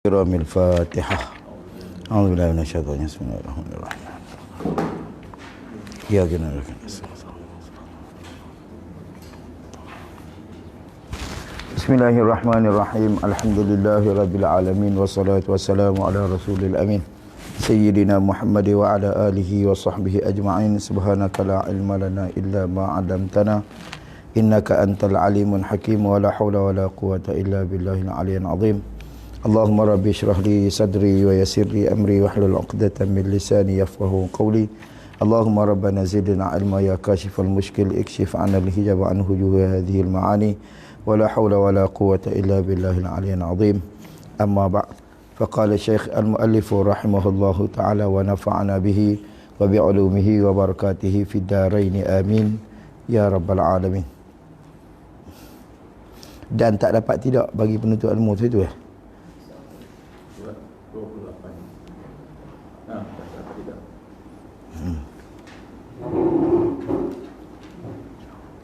Ramil Fatihah. A'udzubillahi minasyaitonir rajim. Bismillahirrahmanirrahim. Ya guna. Bismillahirrahmanirrahim. Alhamdulillahirabbil alamin wassalatu wassalamu ala rasulil amin. Sayyidina Muhammad wa ala alihi wa sahbihi ajma'in. Subhanaka la ilma lana illa ma 'allamtana. Innaka antal alimul hakim wa la haula wa la quwwata illa billahil aliyyil azim. Allahumma rabbi syrah li sadri wa yassir li amri wahlul 'uqdatam min lisani yafqahu qawli. Allahumma rabbana zidna ilma ya kashifal mushkil ikshif 'anna al-hijab an wujuhi hadhihi al-ma'ani wa la hawla wa la quwwata illa billahil 'aliyyil 'azim. Amma ba'd. Faqala Syekh al-muallif rahimahullahu ta'ala wa nafa'ana bihi wa bi 'ulumihi wa barakatihi fid dharain amin ya rabbal alamin. Dan tak dapat tidak bagi penuntut ilmu itu ya.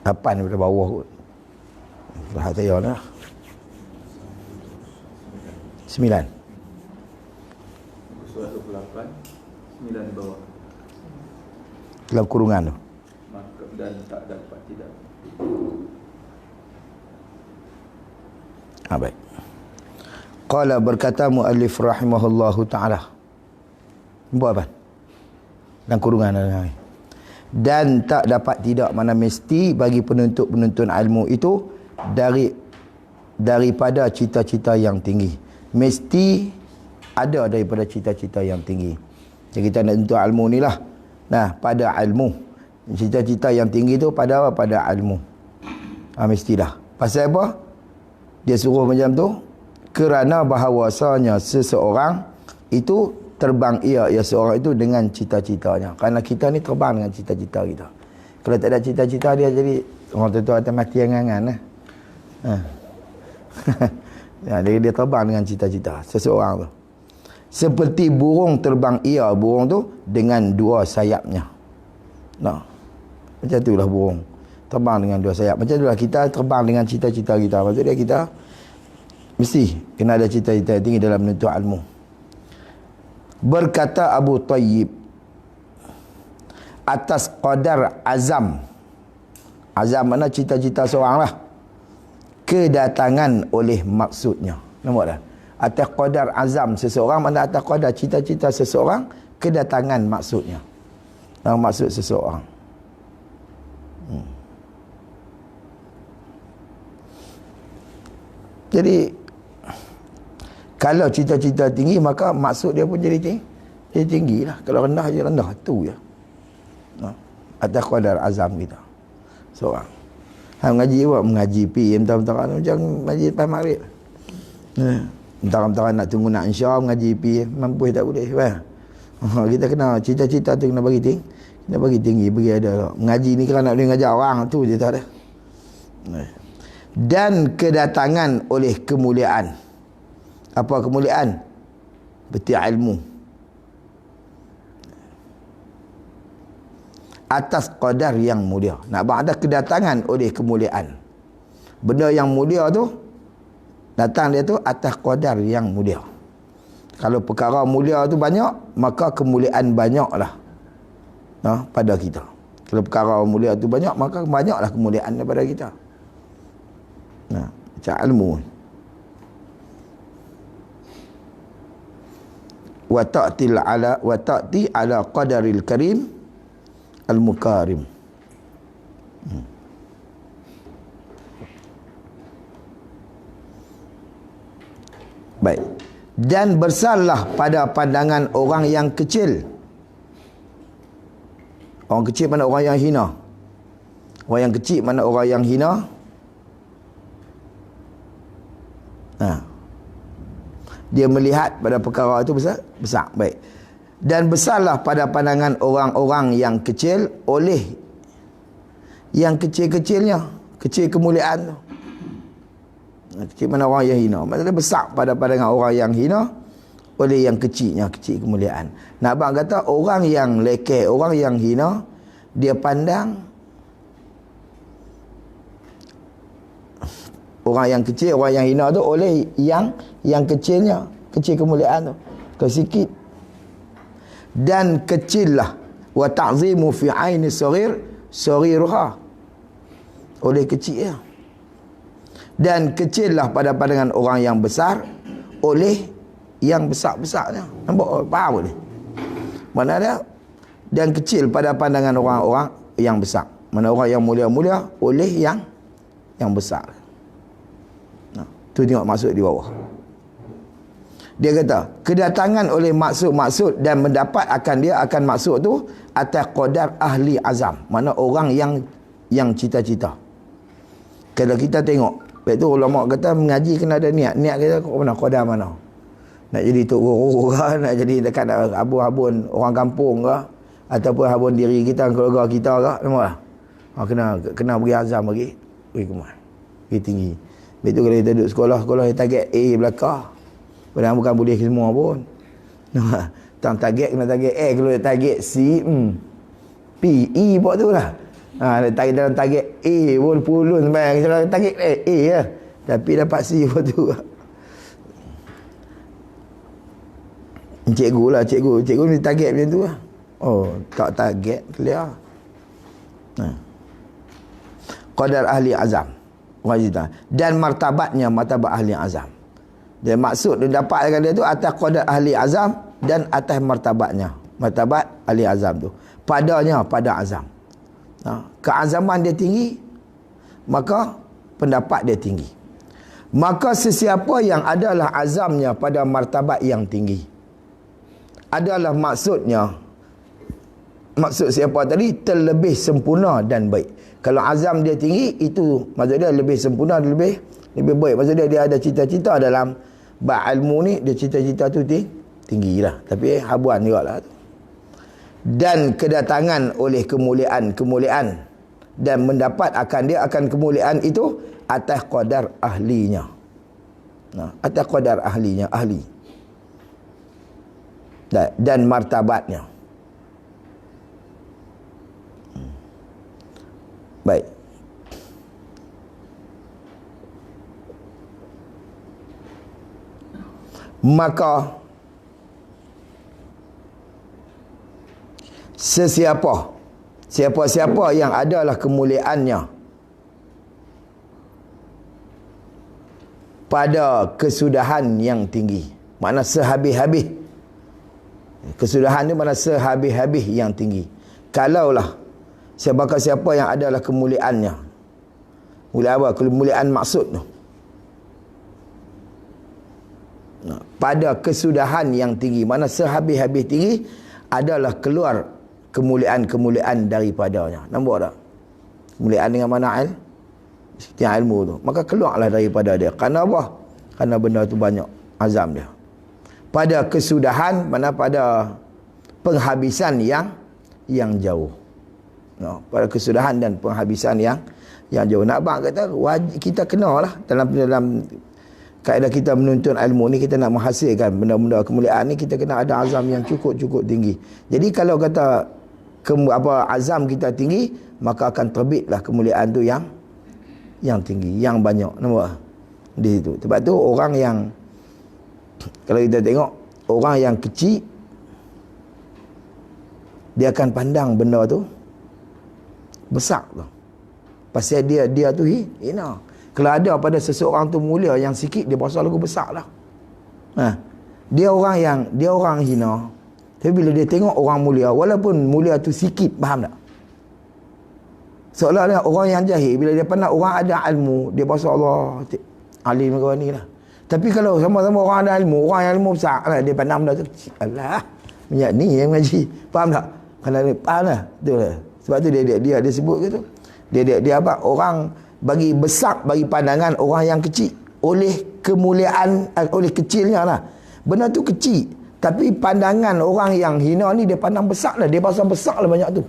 Lapan daripada bawah kot. Dah saya lah. 9. Surah 28, 9 di bawah. Dalam kurungan tu. Maka dan tak dapat tidak. Baik. Qala berkata muallif rahimahullahu ta'ala. Buat apa? Dalam kurungan ni. Dan tak dapat tidak, mana mesti bagi penuntut-penuntut ilmu itu daripada cita-cita yang tinggi. Mesti ada daripada cita-cita yang tinggi. Jadi kita nak tuntut ilmu ni lah. Nah, pada ilmu. Cita-cita yang tinggi tu pada apa? Pada ilmu. Mestilah. Pasal apa? Dia suruh macam tu kerana bahawasanya seseorang itu terbang ia seorang itu dengan cita-citanya. Kerana kita ni terbang dengan cita-cita kita. Kalau tak ada cita-cita dia jadi orang tu akan mati angan-angan lah. Ya, dia terbang dengan cita-cita seseorang tu. Seperti burung terbang ia, burung tu dengan dua sayapnya. Nah. Macam itulah burung. Terbang dengan dua sayap. Macam itulah kita terbang dengan cita-cita kita. Maksudnya kita mesti kena ada cita-cita tinggi dalam menuntut ilmu. Berkata Abu Tayyib atas qadar azam. Azam mana cita-cita seorang lah. Kedatangan oleh maksudnya. Nampak tak? Atas qadar azam seseorang, mana atas qadar cita-cita seseorang, kedatangan maksudnya. Maksud seseorang. Jadi kalau cita-cita tinggi, maka maksud dia pun jadi tinggi lah. Kalau rendah, dia rendah. Itu je. Atas qadar azam kita. Seorang. Mengaji apa? Mengaji pi. Mentara-mentara macam mengaji lepas maghrib. Mentara-mentara nak tunggu nak insya mengaji pi. Mampu tak boleh. Kita kena cita-cita tu kena bagi tinggi. Kena bagi tinggi. Bagi ada. Mengaji ni kerana nak boleh mengajar orang. Tu je tak ada. Dan kedatangan oleh kemuliaan. Apa kemuliaan? Beti ilmu. Atas qadar yang mulia. Nak ada kedatangan oleh kemuliaan. Benda yang mulia tu, datang dia tu atas qadar yang mulia. Kalau perkara mulia tu banyak, maka kemuliaan banyaklah pada kita. Kalau perkara mulia tu banyak, maka banyaklah kemuliaan daripada kita. Macam ilmu. Wa ta'ti ala qadaril karim al-mukarim. Baik. Dan bersalah pada pandangan orang yang kecil. Orang kecil mana orang yang hina? Orang yang kecil mana orang yang hina? Dia melihat pada perkara itu besar. Baik. Dan besarlah pada pandangan orang-orang yang kecil oleh yang kecil-kecilnya. Kecil kemuliaan tu. Kecil mana orang yang hina. Maksudnya besar pada pandangan orang yang hina oleh yang kecilnya, kecil kemuliaan. Nak abang kata orang yang lekeh, orang yang hina, dia pandang orang yang kecil, orang yang hina tu oleh yang kecilnya. kecil kemuliaan tu. Kau sikit. Dan kecillah wa ta'zimu fi aini saghiruha. Oleh kecil ya. Dan kecillah pada pandangan orang yang besar oleh yang besar-besarnya. Nampak faham boleh? Mana ada? Dan kecil pada pandangan orang-orang yang besar. Mana orang yang mulia-mulia oleh yang besar. Nah, tu tengok maksud di bawah. Dia kata, kedatangan oleh maksud-maksud dan mendapat akan dia akan maksud tu atas qadar ahli azam. Mana orang yang cita-cita. Kalau kita tengok, lepas tu ulama kata mengaji kena ada niat. Niat kita mana qadar mana? Nak jadi tok guru ke, nak jadi dekat abun-abun orang kampung ke, ataupun abun diri kita, keluarga kita ke, nampak tak? Kena beri azam bagi kemah. Beri tinggi. Lepas tu kalau kita duduk sekolah yang target A belakang. Padahal bukan boleh semua pun. Tang target kena target A, kalau target C, P, E buat tu lah. Dalam target A pun pulun sampai kalau target A ya. Tapi dapat C buat tu. Cikgu lah, cikgu ni target macam tu lah. Oh, tak target clear. Qadar ahli azam. Dan martabatnya martabat ahli azam. Dan maksud dia dapat dengan dia tu atas qadar ahli azam dan atas martabatnya. Martabat ahli azam tu. Pada azam. Keazaman dia tinggi, maka pendapat dia tinggi. Maka sesiapa yang adalah azamnya pada martabat yang tinggi adalah maksud siapa tadi terlebih sempurna dan baik. Kalau azam dia tinggi, itu maksud dia lebih sempurna, lebih baik. Maksud dia ada cita-cita dalam ilmu ni, dia cita-cita tu tinggi lah. Tapi habuan juga lah tu. Dan kedatangan oleh kemuliaan dan mendapat akan dia akan kemuliaan itu atas qadar ahlinya. Atas qadar ahlinya, ahli. Dan martabatnya. Baik. Maka siapa yang adalah kemuliaannya pada kesudahan yang tinggi, makna sehabis-habis. Kesudahan ni makna sehabis-habis yang tinggi. Kalaulah siapa yang adalah kemuliaannya, kemuliaan apa? Kemuliaan maksud tu, pada kesudahan yang tinggi, mana sehabis-habis tinggi adalah keluar kemuliaan-kemuliaan daripadanya. Nampak tak? Kemuliaan dengan mana ilmu tu. Maka keluarlah daripada dia. Kerana apa? Kerana benda tu banyak azam dia. Pada kesudahan, mana pada penghabisan yang jauh. Pada kesudahan dan penghabisan yang jauh. Nak abang kata kita kenalah dalam kaedah kita menuntut ilmu ni, kita nak menghasilkan benda-benda kemuliaan ni, kita kena ada azam yang cukup tinggi. Jadi kalau kata azam kita tinggi, maka akan terbitlah kemuliaan tu yang tinggi, yang banyak. Nampak di situ. Sebab tu orang yang, kalau kita tengok orang yang kecil, dia akan pandang benda tu besar tu. Pasal dia tu hina. Kalau ada pada seseorang tu mulia yang sikit, dia berasa lagu besar lah. Dia orang hina. Tapi bila dia tengok orang mulia, walaupun mulia tu sikit, faham tak? Seolah-olah orang yang jahil, bila dia pandang orang ada ilmu, dia berasa Allah alim kau ni lah. Tapi kalau sama-sama orang ada ilmu, orang yang ilmu besar lah, dia pandang benda tu, alah, minyak ni yang mengaji. Faham tak? Kalau dia faham lah. Betul lah. Sebab tu dia sebut gitu. Dia apa? Orang bagi besar bagi pandangan orang yang kecil oleh kemuliaan, oleh kecilnya lah. Benda tu kecil, tapi pandangan orang yang hina ni dia pandang besar lah. Dia pasal besar lah banyak tu.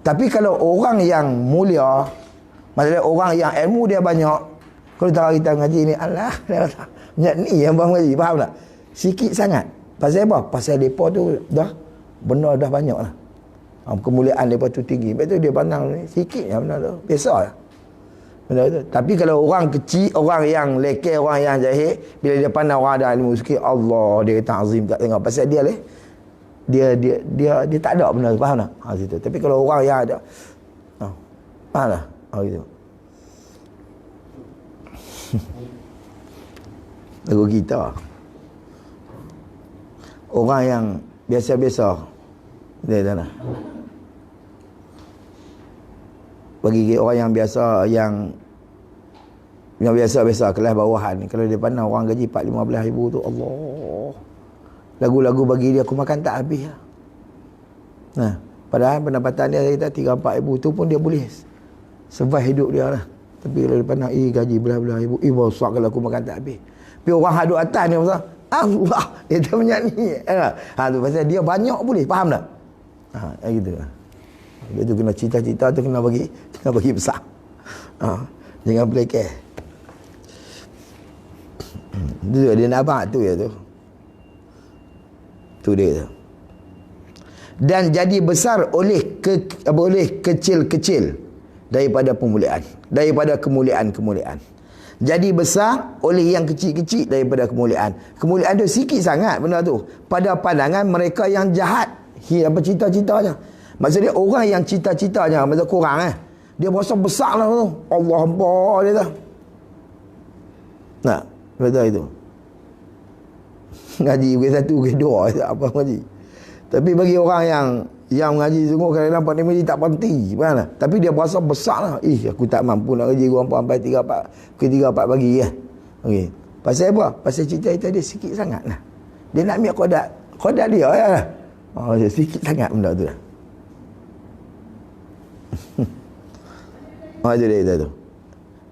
Tapi kalau orang yang mulia, maksudnya orang yang ilmu dia banyak, kalau kita mengaji ni, alah, banyak ni yang bang mengaji, faham tak? Sikit sangat. Pasal apa? Pasal mereka tu dah benda dah banyak lah. Kemuliaan mereka tu tinggi. Lepas tu dia pandang ni sikit je benda tu. Biasa lah. Benda tu. Tapi kalau orang kecil, orang yang lekeh, orang yang jahil, bila dia pandang orang ada ilmu sikit, Allah, dia kata azim, tak tengok pasal dia dia tak ada benda tu, faham tak? Situ. Tapi kalau orang yang ada, faham tak? Gitu. Lagu kita, orang yang biasa-biasa, dia tak nak. Bagi orang yang biasa, yang biasa-biasa, kelas bawahan ni, kalau dia pandang orang gaji 4-15 ribu tu, Allah, lagu-lagu bagi dia aku makan tak habis lah. Nah, padahal pendapatan dia kita 3-4 ribu tu pun dia boleh survive hidup dia lah. Tapi kalau dia pandang, gaji belah-belah ribu, besar kalau aku makan tak habis. Tapi orang hadut atas ni, pasal Allah, dia tak banyak ni. Tu pasal dia banyak boleh, faham tak? Gitu lah. Dia tu kena cita-cita tu kena bagi besar. Jangan pelekeh. Dia nampak tu ya tu. Tu dia tu. Dan jadi besar oleh kecil-kecil daripada pemuliaan, daripada kemuliaan. Jadi besar oleh yang kecil-kecil daripada kemuliaan. Kemuliaan tu sikit sangat benda tu pada pandangan mereka yang jahat. Apa cita-citanya? Maksudnya orang yang cita-citanya macam kurang dia berasa besar lah tu. Allah Allah dia tu. Nah, betul itu. Ngaji ke-1 ke-2 tak apa ngaji. Tapi bagi orang yang mengaji sungguh kadang-kadang pandai mengaji tak berhenti, faham tak? Tapi dia berasa besar lah. Aku tak mampu nak ngaji orang sampai 3-4 pagi ya. Okey. Pasal apa? Pasal cita-cita dia sikit sangat lah. Dia nak ambil kodak dia lah. Sikit sangat benda tu lah. Itu dia tu.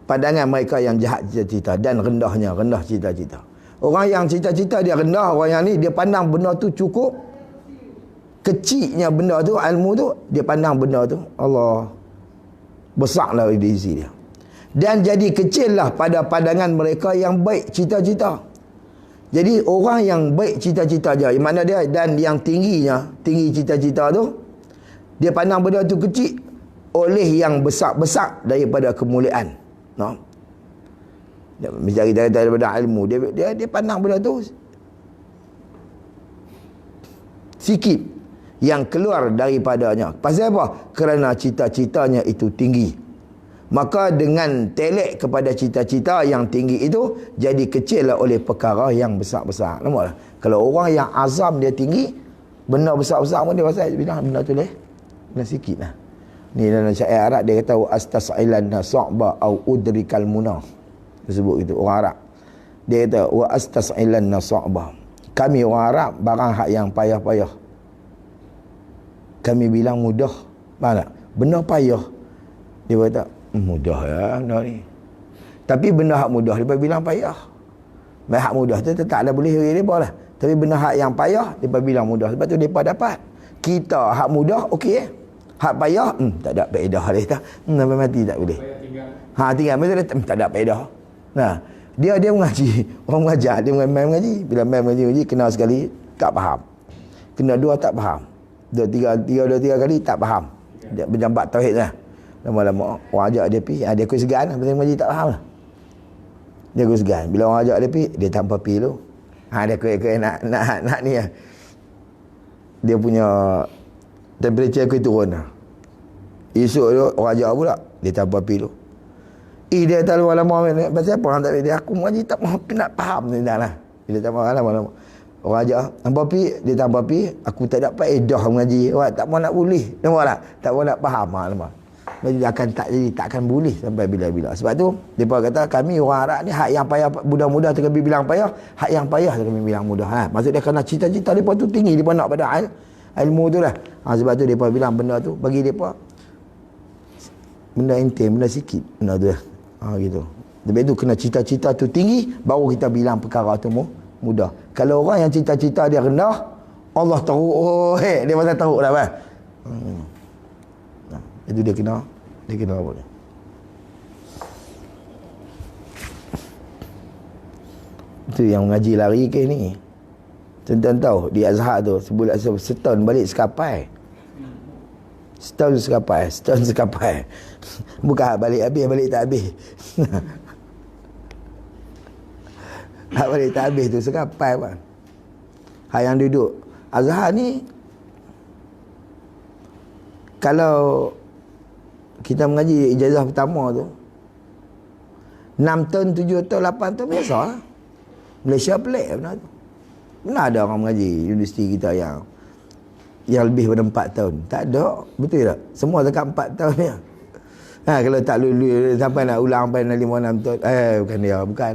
Pandangan mereka yang jahat cita-cita dan rendah cita-cita. Orang yang cita-cita dia rendah, orang yang ni dia pandang benda tu cukup kecilnya benda tu, ilmu tu, dia pandang benda tu Allah besarlah di sisi dia. Dan jadi kecil lah pada pandangan mereka yang baik cita-cita. Jadi orang yang baik cita-cita je, mana dia, dan yang tinggi cita-cita tu, dia pandang benda tu kecil oleh yang besar-besar daripada kemuliaan. Mencari daripada ilmu, dia pandang benda tu sikit yang keluar daripadanya. Pasal apa? Kerana cita-citanya itu tinggi. Maka dengan telek kepada cita-cita yang tinggi itu, jadi kecil lah oleh perkara yang besar-besar. Nampaklah? Kalau orang yang azam dia tinggi, benda besar-besar pun dia pasal bilang benda tu benda sikit lah. Ni dalam syair Arab dia kata astas'ilanna sa'ba au udrikal munah. Dia sebut gitu orang Arab. Dia kata wa astas'ilanna sa'ba. Kami orang Arab barang hak yang payah-payah kami bilang mudah. Mana? Benda payah dia kata mudah ya benda ni. Tapi benda hak mudah dia bilang payah. Hak mudah tu tak ada boleh bagi depa lah. Tapi benda hak yang payah dia bilang mudah. Sebab tu depa dapat. Kita hak mudah okey hak payah tak ada faedah dia kata. Sampai mati tak boleh. Tinggal mesti tak ada faedah. Nah, dia mengaji, orang mengajar, dia mengaji. Bila mengaji kena sekali tak faham. Kena dua tak faham. Dua tiga kali tak faham. Dia berjambat tauhid lah. Lama-lama orang ajak dia pergi, dia kuis segan lah, pasal mengaji tak faham lah. Dia kuis segan. Bila orang ajak dia pergi, dia tanpa pergi tu. Dia kuis nak ni lah. Dia punya temperature kuis turun lah. Esok tu orang ajak pula, dia tanpa pergi tu. Dia tak lama-lama pasal apa orang tak pergi. Aku mengaji tak mahu nak faham ni dah lah. Dia tak mahu lama-lama. Orang ajak tanpa pergi, dia tanpa pergi, aku tak dapat edah mengaji. Tak mahu nak boleh. Nampak tak? Tak mahu nak faham. Jadi tak akan boleh sampai bila-bila. Sebab tu depa kata kami orang Arab ni hak yang payah mudah-mudah tu kami bilang payah, hak yang payah tu kami bilang mudah. Maksud dia kerana cita-cita depa tu tinggi, depa nak pada ilmu tu lah. Sebab tu depa bilang benda tu bagi depa benda enteng, benda sikit benda tu lah. Gitu. Sebab tu kena cita-cita tu tinggi baru kita bilang perkara tu mudah. Kalau orang yang cita-cita dia rendah, Allah tahu dia pasal tahu dah kan. Itu dia kena apa ni? Itu yang mengaji lari ke ni. Tuan-tuan tahu di Azhar tu sebulan setahun balik sekapai. Setahun sekapai. Bukan balik habis, balik tak habis. Balik tak habis tu sekapai pun. Yang duduk Azhar ni, kalau kita mengaji ijazah pertama tu 6 tahun, 7 tahun, 8 tahun biasa lah. Malaysia pelik benar tu. Benar ada orang mengaji universiti kita yang lebih pada 4 tahun. Tak ada. Betul tak? Semua dekat 4 tahun ni. Kalau tak lulus sampai nak ulang sampai nak 5-6 tahun. Bukan dia. Bukan.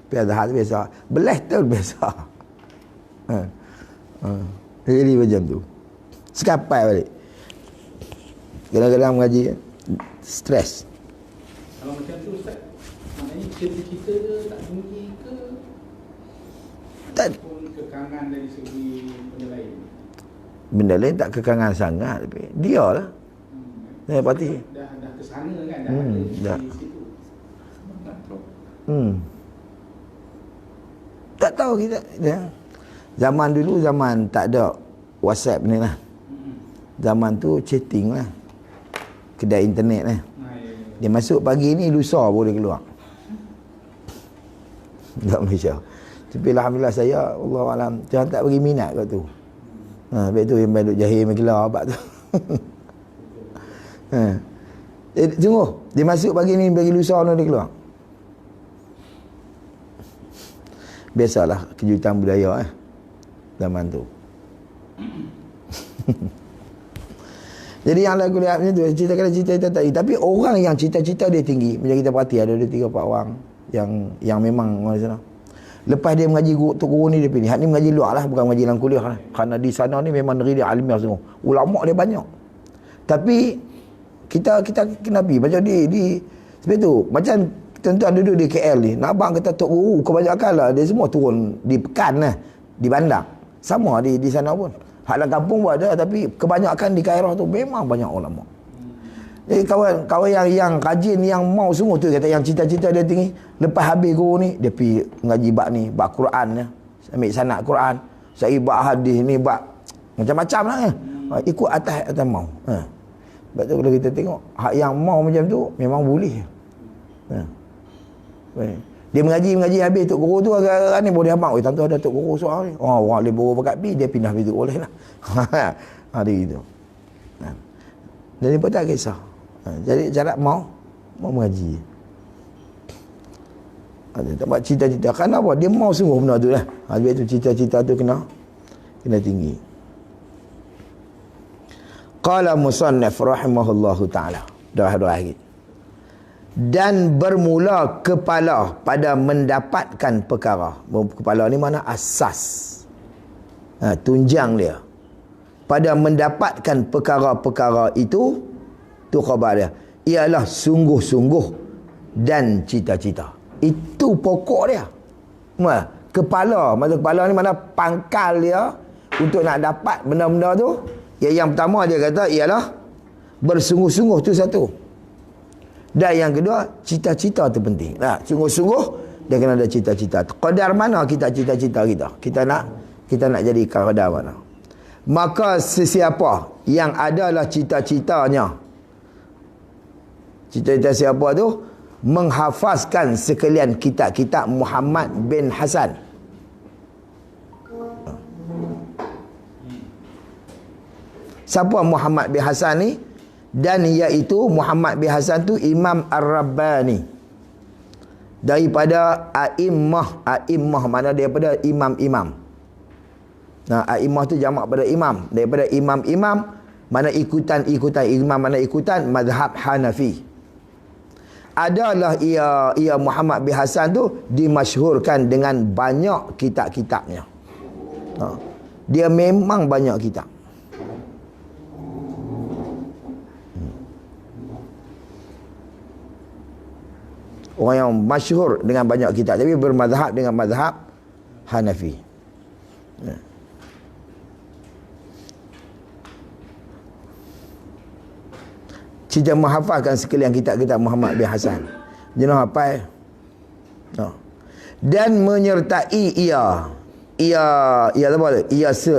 Tapi Azhar tu biasa. Belas tahun biasa. Jadi macam tu. Sekapai balik. Kadang-kadang mengaji stres. Kalau macam tu Ustaz, maknanya cita-cita dia tak tinggi ke? Tak. Ataupun kekangan dari segi benda lain? Benda lain tak kekangan sangat. Tapi dia lah. Pasti. Dah ke sana kan? Dah ada dah. di situ. Tak tahu kita. Zaman dulu, zaman tak ada WhatsApp ni lah. Zaman tu chatting lah. Kedai internet lah. Dia masuk pagi ni, lusa boleh keluar. Tak Malaysia. Tapi alhamdulillah saya, Allah alam, Tuhan tak bagi minat kat tu. Lepas tu yang duduk jahil megelar abad tu. Tunggu, dia masuk pagi ni, bagi lusa ni dia keluar. Biasalah kejutan budaya zaman tu. Jadi yang lagu lihat macam tu, cita-cita tak tinggi. Tapi orang yang cita-cita dia tinggi, macam kita perhati ada 3-4 orang yang memang orang sana. Lepas dia mengaji Tok Guru ni, dia pilih. Hak ni mengaji luar lah, bukan mengaji dalam kuliah lah. Kerana di sana ni memang negeri dia alimiah semua. Ulama dia banyak. Tapi kita kena pergi macam di sebab tu macam tuan-tuan duduk di KL ni, nak abang kata Tok Guru kebanyakan lah dia semua turun di Pekan lah, di bandar. Sama di sana pun. Hak dalam kampung pun ada, tapi kebanyakan di Kairah tu memang banyak ulama. Jadi kawan yang rajin, yang mau semua tu kata yang cita-cita dia tinggi, lepas habis guru ni dia pergi mengaji bab ni, bab Quran ya. Ambil sanad Quran, saya bab hadis ni, bab macam-macam lah ikut atas mau. Sebab tu kalau kita tengok hak yang mau macam tu memang boleh. Dia mengaji habis Tok Guru tu agak-agak ni boleh abang. Tentu ada Tok Guru soal ni. Orang boleh bawa pakat pi, dia pindah pergi tu boleh lah. Dia gitu. Jadi pun tak kisah. Jadi jarak mau mengaji. Tak buat cita-cita. Kenapa? Dia mau sungguh benda tu lah. Habis tu cita-cita tu kena tinggi. Qala musannaf rahimahullahu ta'ala. Dah lagi. Dan bermula kepala pada mendapatkan perkara. Kepala ni mana asas. Tunjang dia. Pada mendapatkan perkara-perkara itu, tu khabar dia. Ialah sungguh-sungguh dan cita-cita. Itu pokok dia. Kepala. Maksud kepala ni mana pangkal dia untuk nak dapat benda-benda tu. Yang pertama dia kata ialah bersungguh-sungguh, tu satu. Dan yang kedua, cita-cita tu penting. Sungguh-sungguh dia kena ada cita-cita. Qadar mana kita cita-cita kita? Kita nak jadi qadar mana? Maka sesiapa yang adalah cita-citanya, cita-cita siapa tu? Menghafazkan sekalian kitab-kitab Muhammad bin Hasan. Siapa Muhammad bin Hasan ni? Dan iaitu Muhammad bin Hasan tu Imam Ar-Rabbani. Daripada A'immah mana daripada imam-imam. A'immah tu jamak pada imam. Daripada imam-imam, mana ikutan imam, mana ikutan mazhab Hanafi. Adalah ia Muhammad bin Hasan tu dimasyhurkan dengan banyak kitab-kitabnya. Dia memang banyak kitab. Orang yang masyhur dengan banyak kitab, tapi bermazhab dengan mazhab Hanafi. Cita menghafalkan sekalian kitab-kitab Muhammad bin Hasan. Jenah hafal. Dan menyertai ia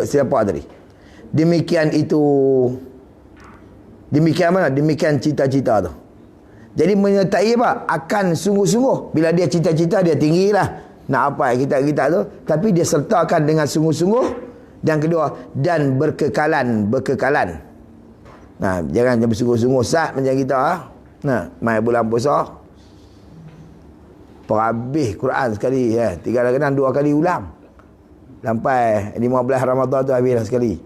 siapa tadi? Demikian itu Demikian mana? Demikian cita-cita tu. Jadi menyertai apa? Akan sungguh-sungguh. Bila dia cita-cita, dia tinggilah nak apa kita tu, tapi dia sertakan dengan sungguh-sungguh. Dan kedua, dan berkekalan. Nah, jangan bersungguh-sungguh sat macam kita Nah, mai bulan puasa perhabis Quran sekali 3 kadang 2 kali ulang. Sampai 15 Ramadan tu habis dah sekali.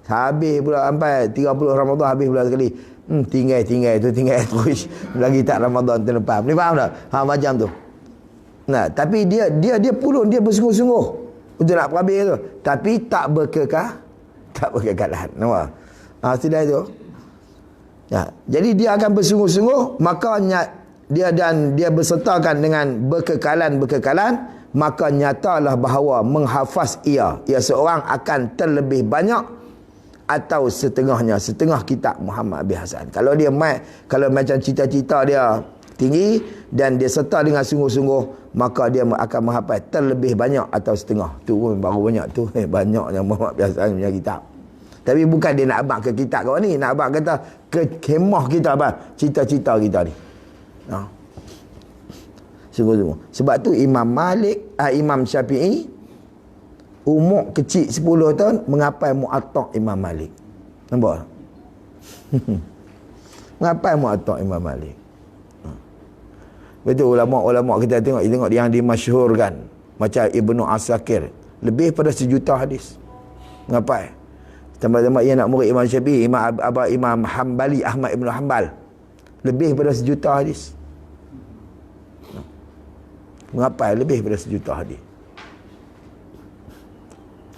Habis pula sampai 30 Ramadan habis pula sekali. Tinggal terus lagi tak Ramadan tahun depan. Ni faham tak? Macam tu. Nah, tapi dia pulun, dia bersungguh-sungguh untuk nak perhabis tu, tapi tak berkekalan. Nampak? Sudah itu. Jadi dia akan bersungguh-sungguh, maka dia bersertakan dengan berkekalan, maka nyatalah bahawa menghafaz ia seorang akan terlebih banyak atau setengah kitab Muhammad bin Hasan. Kalau macam cita-cita dia tinggi dan dia serta dengan sungguh-sungguh, maka dia akan menghafaz terlebih banyak atau setengah. Tu pun baru banyak tu. Banyak yang Muhammad bin Hasan punya kitab. Tapi bukan dia nak abang ke kitab kau ni, nak abang kata ke kemah kita apa? Cita-cita kita ni. Sungguh-sungguh. Sebab tu Imam Syafi'i umur kecil 10 tahun menghafal Muwatta' Imam Malik. Nampak? Menghafal Muwatta' Imam Malik. Betul, ulama-ulama kita tengok yang dimasyhurkan macam Ibnu Asakir, lebih pada 1 juta hadis. Menghafal. Tambah-tambah ia nak murid Imam Syafi'i, Imam Hambali, Ahmad Ibn Hanbal, lebih pada 1 juta hadis. Menghafal lebih pada 1 juta hadis.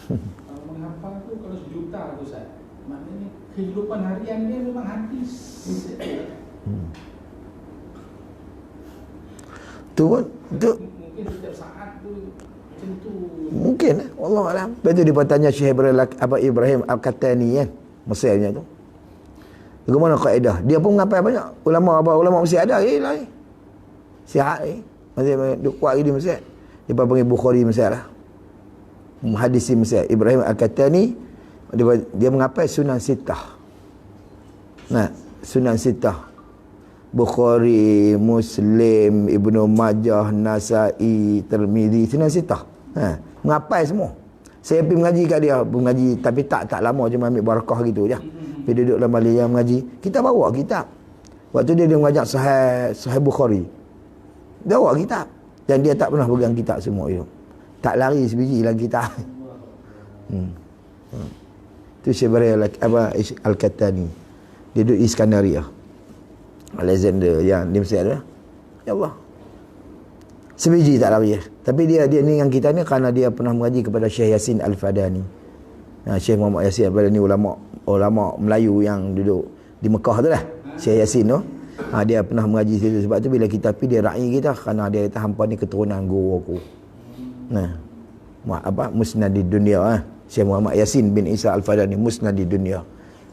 Menghafal tu kalau 1 juta tu Ustaz, maknanya kehidupan harian dia memang hadis. Tu mungkin setiap saat tu macam tu. Mungkin Allah alam. Lepas tu dia bertanya Syekh Ibrahim Al-Qahtani kan, Mesirnya tu. Bagaimana kaedah? Dia pun menghafal banyak. Ulama Mesir ada lain. Sihat masih kuat di Mesir. Dia panggil Bukhari Mesir lah. Muhaddisi Mesir Ibrahim Al-Qahtani, dia menghafal Sunan Sittah. Sunan Sittah, Bukhari, Muslim, Ibnu Majah, Nasa'i, Tirmizi, Sunan Sittah. Menghafal semua. Saya pergi mengaji kat dia, mengaji tapi tak lama, cuma ambil barakah gitu je. Pergi duduk dalam majlis yang mengaji. Kita bawa kitab. Waktu dia mengajar Sahih Bukhari, dia bawa kitab. Dan dia tak pernah pegang kitab semua itu. Tak lari sebiji lagi kitab. Tu Syekh Al-Qahtani. Dia duduk Iskandaria, Alexander yang di Mesir tu. Ya Allah. Sebiji tak lari. Tapi dia ni dengan kita ni kerana dia pernah mengaji kepada Syekh Yasin Al-Fadani. Syekh Muhammad Yasin Al-Fadani, ulama Melayu yang duduk di Mekah tu lah. Syekh Yasin tu. Dia pernah mengaji situ. Sebab tu bila kita pergi, dia ra'i kita kerana dia kata hampa ni keturunan guru aku. Musnadid Dunia. Syekh Muhammad Yasin bin Isa Al-Fadani, Musnadid Dunia.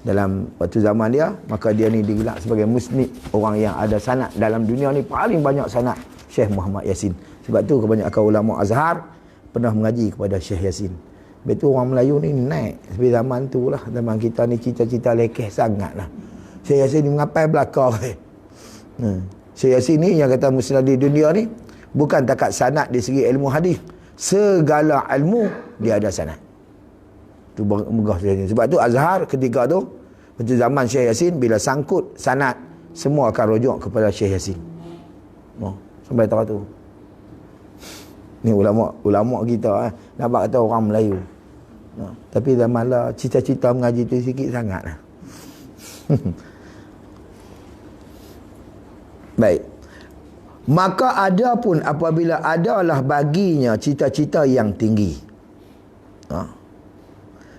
Dalam waktu zaman dia, maka dia ni digelar sebagai musnid, orang yang ada sanad dalam dunia ni, paling banyak sanad Syekh Muhammad Yasin. Sebab tu kebanyakan ulama Azhar pernah mengaji kepada Syekh Yasin. Sebab tu orang Melayu ni naik. Sebab zaman tu lah, zaman kita ni cita-cita lekeh sangat lah. Syekh Yasin ni mengapai belakang. Syekh Yasin ni yang kata Musnadid Dunia ni bukan takat sanad di segi ilmu hadis, segala ilmu dia ada sanad. Tu megah Syekh Yasin. Sebab tu Azhar ketika tu, pada zaman Syekh Yasin, bila sangkut sanad, semua akan rujuk kepada Syekh Yasin. Sampai tahu tu. Ni ulama kita nampak kata orang Melayu. Tapi zaman lah cita-cita mengaji tu sikit sangat lah. Baik. Maka ada pun apabila adalah baginya cita-cita yang tinggi.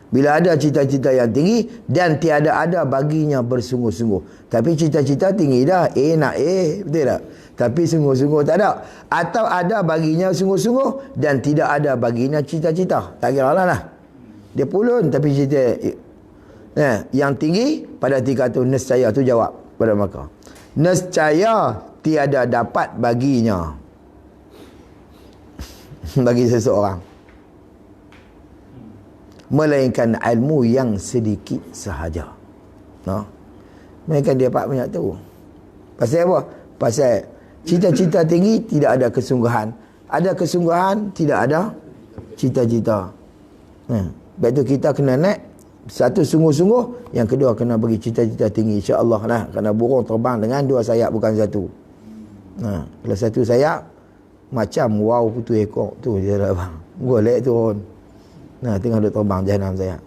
Bila ada cita-cita yang tinggi dan tiada ada baginya bersungguh-sungguh. Tapi cita-cita tinggi dah. Nak betul tak? Tapi sungguh-sungguh tak ada. Atau ada baginya sungguh-sungguh dan tidak ada baginya cita-cita. Tak kira lah. Dia pulun tapi cita yang tinggi pada tika tu nescaya tu jawab pada mereka. Nescaya tiada dapat baginya bagi seseorang melainkan ilmu yang sedikit sahaja. Melainkan dia banyak tahu. Pasal apa? Pasal cita-cita tinggi tidak ada kesungguhan. Ada kesungguhan, tidak ada cita-cita. Sebab tu kita kena naik. Satu sungguh-sungguh, yang kedua kena bagi cita-cita tinggi, insya-Allah lah. Kerana burung terbang dengan dua sayap, bukan satu. Kalau satu sayap macam wow putu ekor tu dia dah bang. Golek turun. Tengah duk terbang jahanam saya.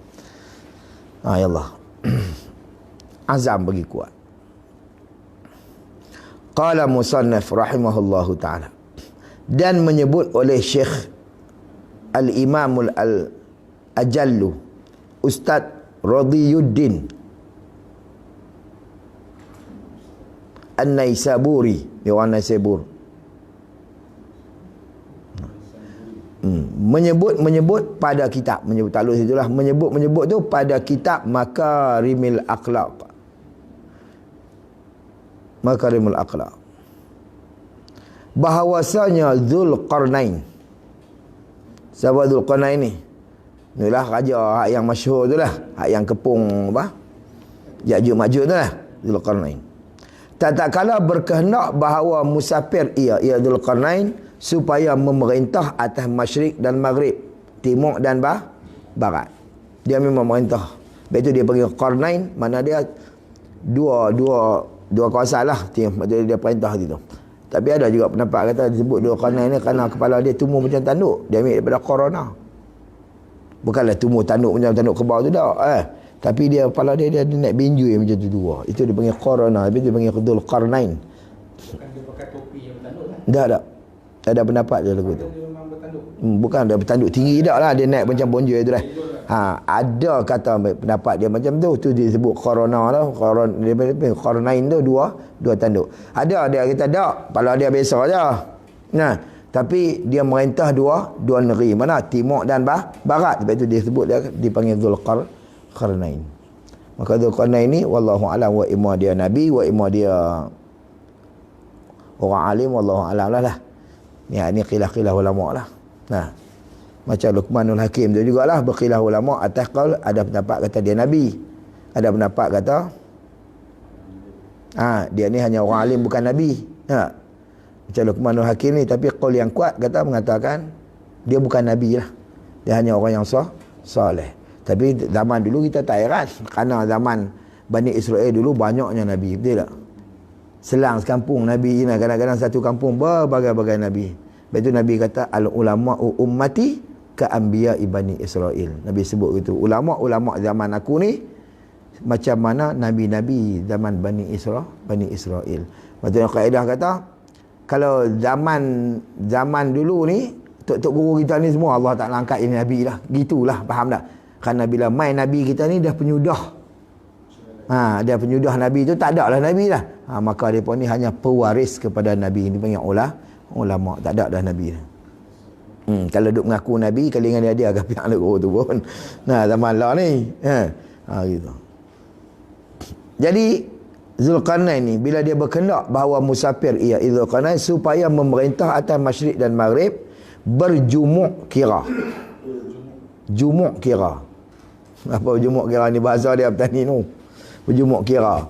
Ya Allah. Azam bagi kuat. Qala musannaf rahimahullahu ta'ala. Dan menyebut oleh Syekh Al-Imamul Al-Ajallu Ustaz Radiyuddin An-Naisaburi, dia orang Naisabur. Menyebut pada kitab, menyebut takluk situlah, menyebut tu pada kitab Makarimul Akhlaq. Makarimul Akhlaq, bahawasanya Zulqarnain. Siapa Zulqarnain ni? Inilah raja yang masyhur tu lah, yang kepung apa? Ya'juj Ma'juj tu lah, Zulqarnain. Tak kala berkehendak bahawa musafir ia Zulqarnain supaya memerintah atas masyrik dan maghrib, timur dan barat. Dia memang memerintah. Lepas itu dia panggil Qarnain, mana dia dua kawasan lah, dia perintah gitu. Tapi ada juga pendapat kata disebut dua Qarnain ni kerana kepala dia tumbuh macam tanduk. Dia ambil daripada corona. Bukanlah tumbuh tanduk macam tanduk kebau tu tak. Tapi dia kepala dia naik binjui macam tu dua. Itu dia panggil corona. Tapi dia panggil Dzul Qarnain. Bukan dia pakai topi yang bertanduk kan? Tak. Ada pendapat dia lagu tu. Dia memang bertanduk. Bukan dia bertanduk tinggi tak lah. Dia naik macam bonjol tu lah. Ada kata pendapat dia macam tu. Tu disebut corona tu. Qarnain tu dua tanduk. Ada dia kata tak. Kepala dia biasa je. Tapi dia merintah dua negeri. Mana? Timur dan barat. Sebab itu dia sebut dia dipanggil Dzul Qarnain. Maka Dzul Qarnain ni wallahu alam, wa imma dia nabi, wa imma dia orang alim, wallahu alam lah. Ya, ni khilaf ulama lah. Macam Luqmanul Hakim tu jugalah berkhilaf ulama atas qaul, ada pendapat kata dia nabi. Ada pendapat kata dia ni hanya orang alim bukan nabi. Macam Luqmanul Hakim ni, tapi qaul yang kuat kata mengatakan dia bukan nabi lah. Dia hanya orang yang soleh. Tapi zaman dulu kita tak heran, kerana zaman Bani Israel dulu banyaknya nabi, betul tak? Selang sekampung nabi, kadang-kadang satu kampung berbagai-bagai nabi. Lepas itu Nabi kata al-ulama'u ummati ka-anbiya'i Bani Israel. Nabi sebut gitu. Ulama' zaman aku ni macam mana nabi-nabi zaman Bani Israel. Maksudnya kaedah kata kalau zaman dulu ni tok guru kita ni semua Allah Taala angkat ini nabi lah. Gitulah, faham tak? Kerana bila mai nabi kita ni dah penyudah. Dia penyudah nabi tu, tak ada lah nabi lah. Maka depa ni hanya pewaris kepada nabi. Ini panggil ulama, tak ada dah nabi. Kalau duk mengaku nabi, kali dengan dia agak pihak guru tu pun. Zaman lah ni. Gitu. Jadi Zulqarnain ni bila dia berkehendak bahawa musafir ia Zulqarnain supaya memerintah atas masyrik dan maghrib, berjumuk kira. Jumuk kira. Apa jumuk kira ni, bahasa dia petani tu. Berjumuk kira.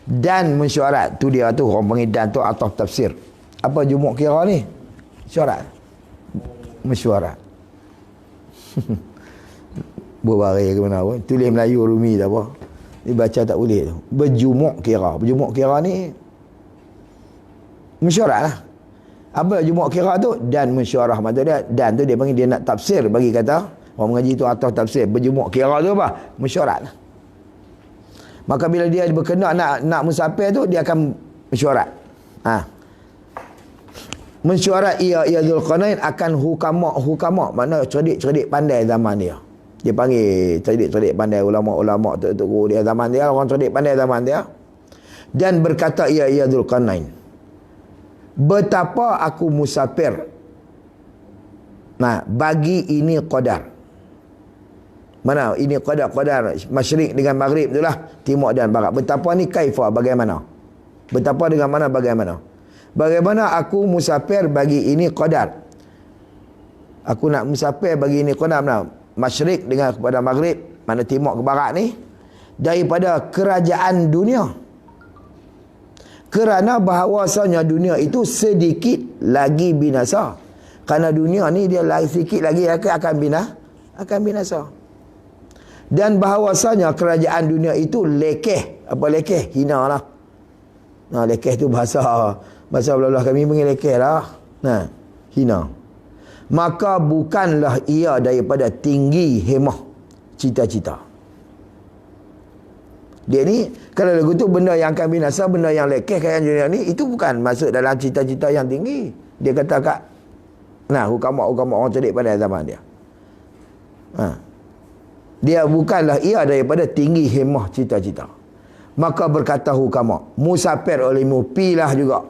Dan mesyuarat. Tu dia tu, orang panggil dan tu atau tafsir. Apa jumuk kira ni? Mesyuarat. Mesyuarat. Berbarai ke mana pun. Tulis Melayu Rumi tak apa. Dibaca tak boleh tu. Berjumuk kira. Berjumuk kira ni mesyuarat lah. Apa jumuk kira tu? Dan mesyuarah. Maksudnya dan tu dia panggil dia nak tafsir bagi kata. Orang mengaji tu atau tafsir. Berjumuk kira tu apa? Mesyuarat lah. Maka bila dia berkenak nak musafir tu, dia akan mesyuarat. Mesyuarat ia Zulqarnain akan hukama. Makna cerdik pandai zaman dia. Dia panggil cerdik pandai, ulama-ulama tu guru dia zaman dia, orang cerdik pandai zaman dia. Dan berkata ia Zulqarnain, betapa aku musafir. Bagi ini qadar. Mana ini qadar masyrik dengan maghrib itulah, timur dan barat. Betapa ni kaifa, bagaimana? Betapa dengan mana, bagaimana? Bagaimana aku musafir bagi ini qadar. Aku nak musafir bagi ini qadar, mana? Masyrik dengan kepada maghrib, mana timur ke barat ni, daripada kerajaan dunia. Kerana bahawasanya dunia itu sedikit lagi binasa. Kerana dunia ni dia sedikit lagi akan binasa. Dan bahawasanya kerajaan dunia itu lekeh. Apa lekeh? Hina lah. Nah, lekeh tu bahasa belah-belah kami panggil lekeh lah. Nah, hina. Maka bukanlah ia daripada tinggi hemah cita-cita. Dia ni, kalau lagu tu benda yang akan binasa, benda yang lekeh kayak dunia ni, itu bukan masuk dalam cita-cita yang tinggi. Dia kata kat, nah, hukama orang cerdik pada zaman dia. Dia bukanlah ia daripada tinggi hemah cita-cita. Maka berkata hukama, musafir olehmu, pilah juga.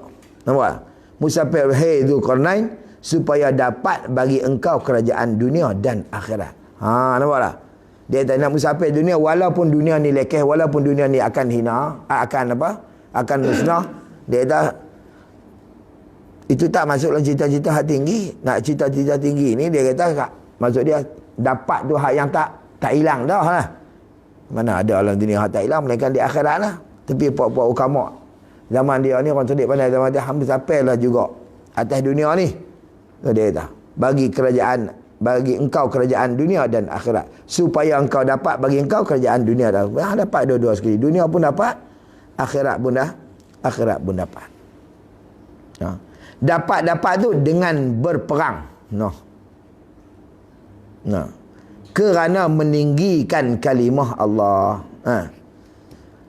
Nampak? Musafir, hei Dzulqarnain, supaya dapat bagi engkau kerajaan dunia dan akhirat. Nampak tak? Dia tak nak musafir dunia, walaupun dunia ni lekeh, walaupun dunia ni akan hina, akan musnah. Dia kata, itu tak masuk dalam cita-cita hak tinggi. Nak cita-cita tinggi ni, dia kata, maksud dia, dapat tu hak yang tak hilang dah lah. Mana ada dalam dunia hak tak hilang, melainkan di akhirat lah. Tapi puak-puak ukama zaman dia ni, orang cerdik pandai zaman dia, hampir sampai lah juga atas dunia ni. So, dia kata, bagi engkau kerajaan dunia dan akhirat, supaya engkau dapat bagi engkau kerajaan dunia dan akhirat. Dapat dua-dua sekali. Dunia pun dapat, akhirat pun dapat. Dapat tu dengan berperang. Kerana meninggikan kalimah Allah.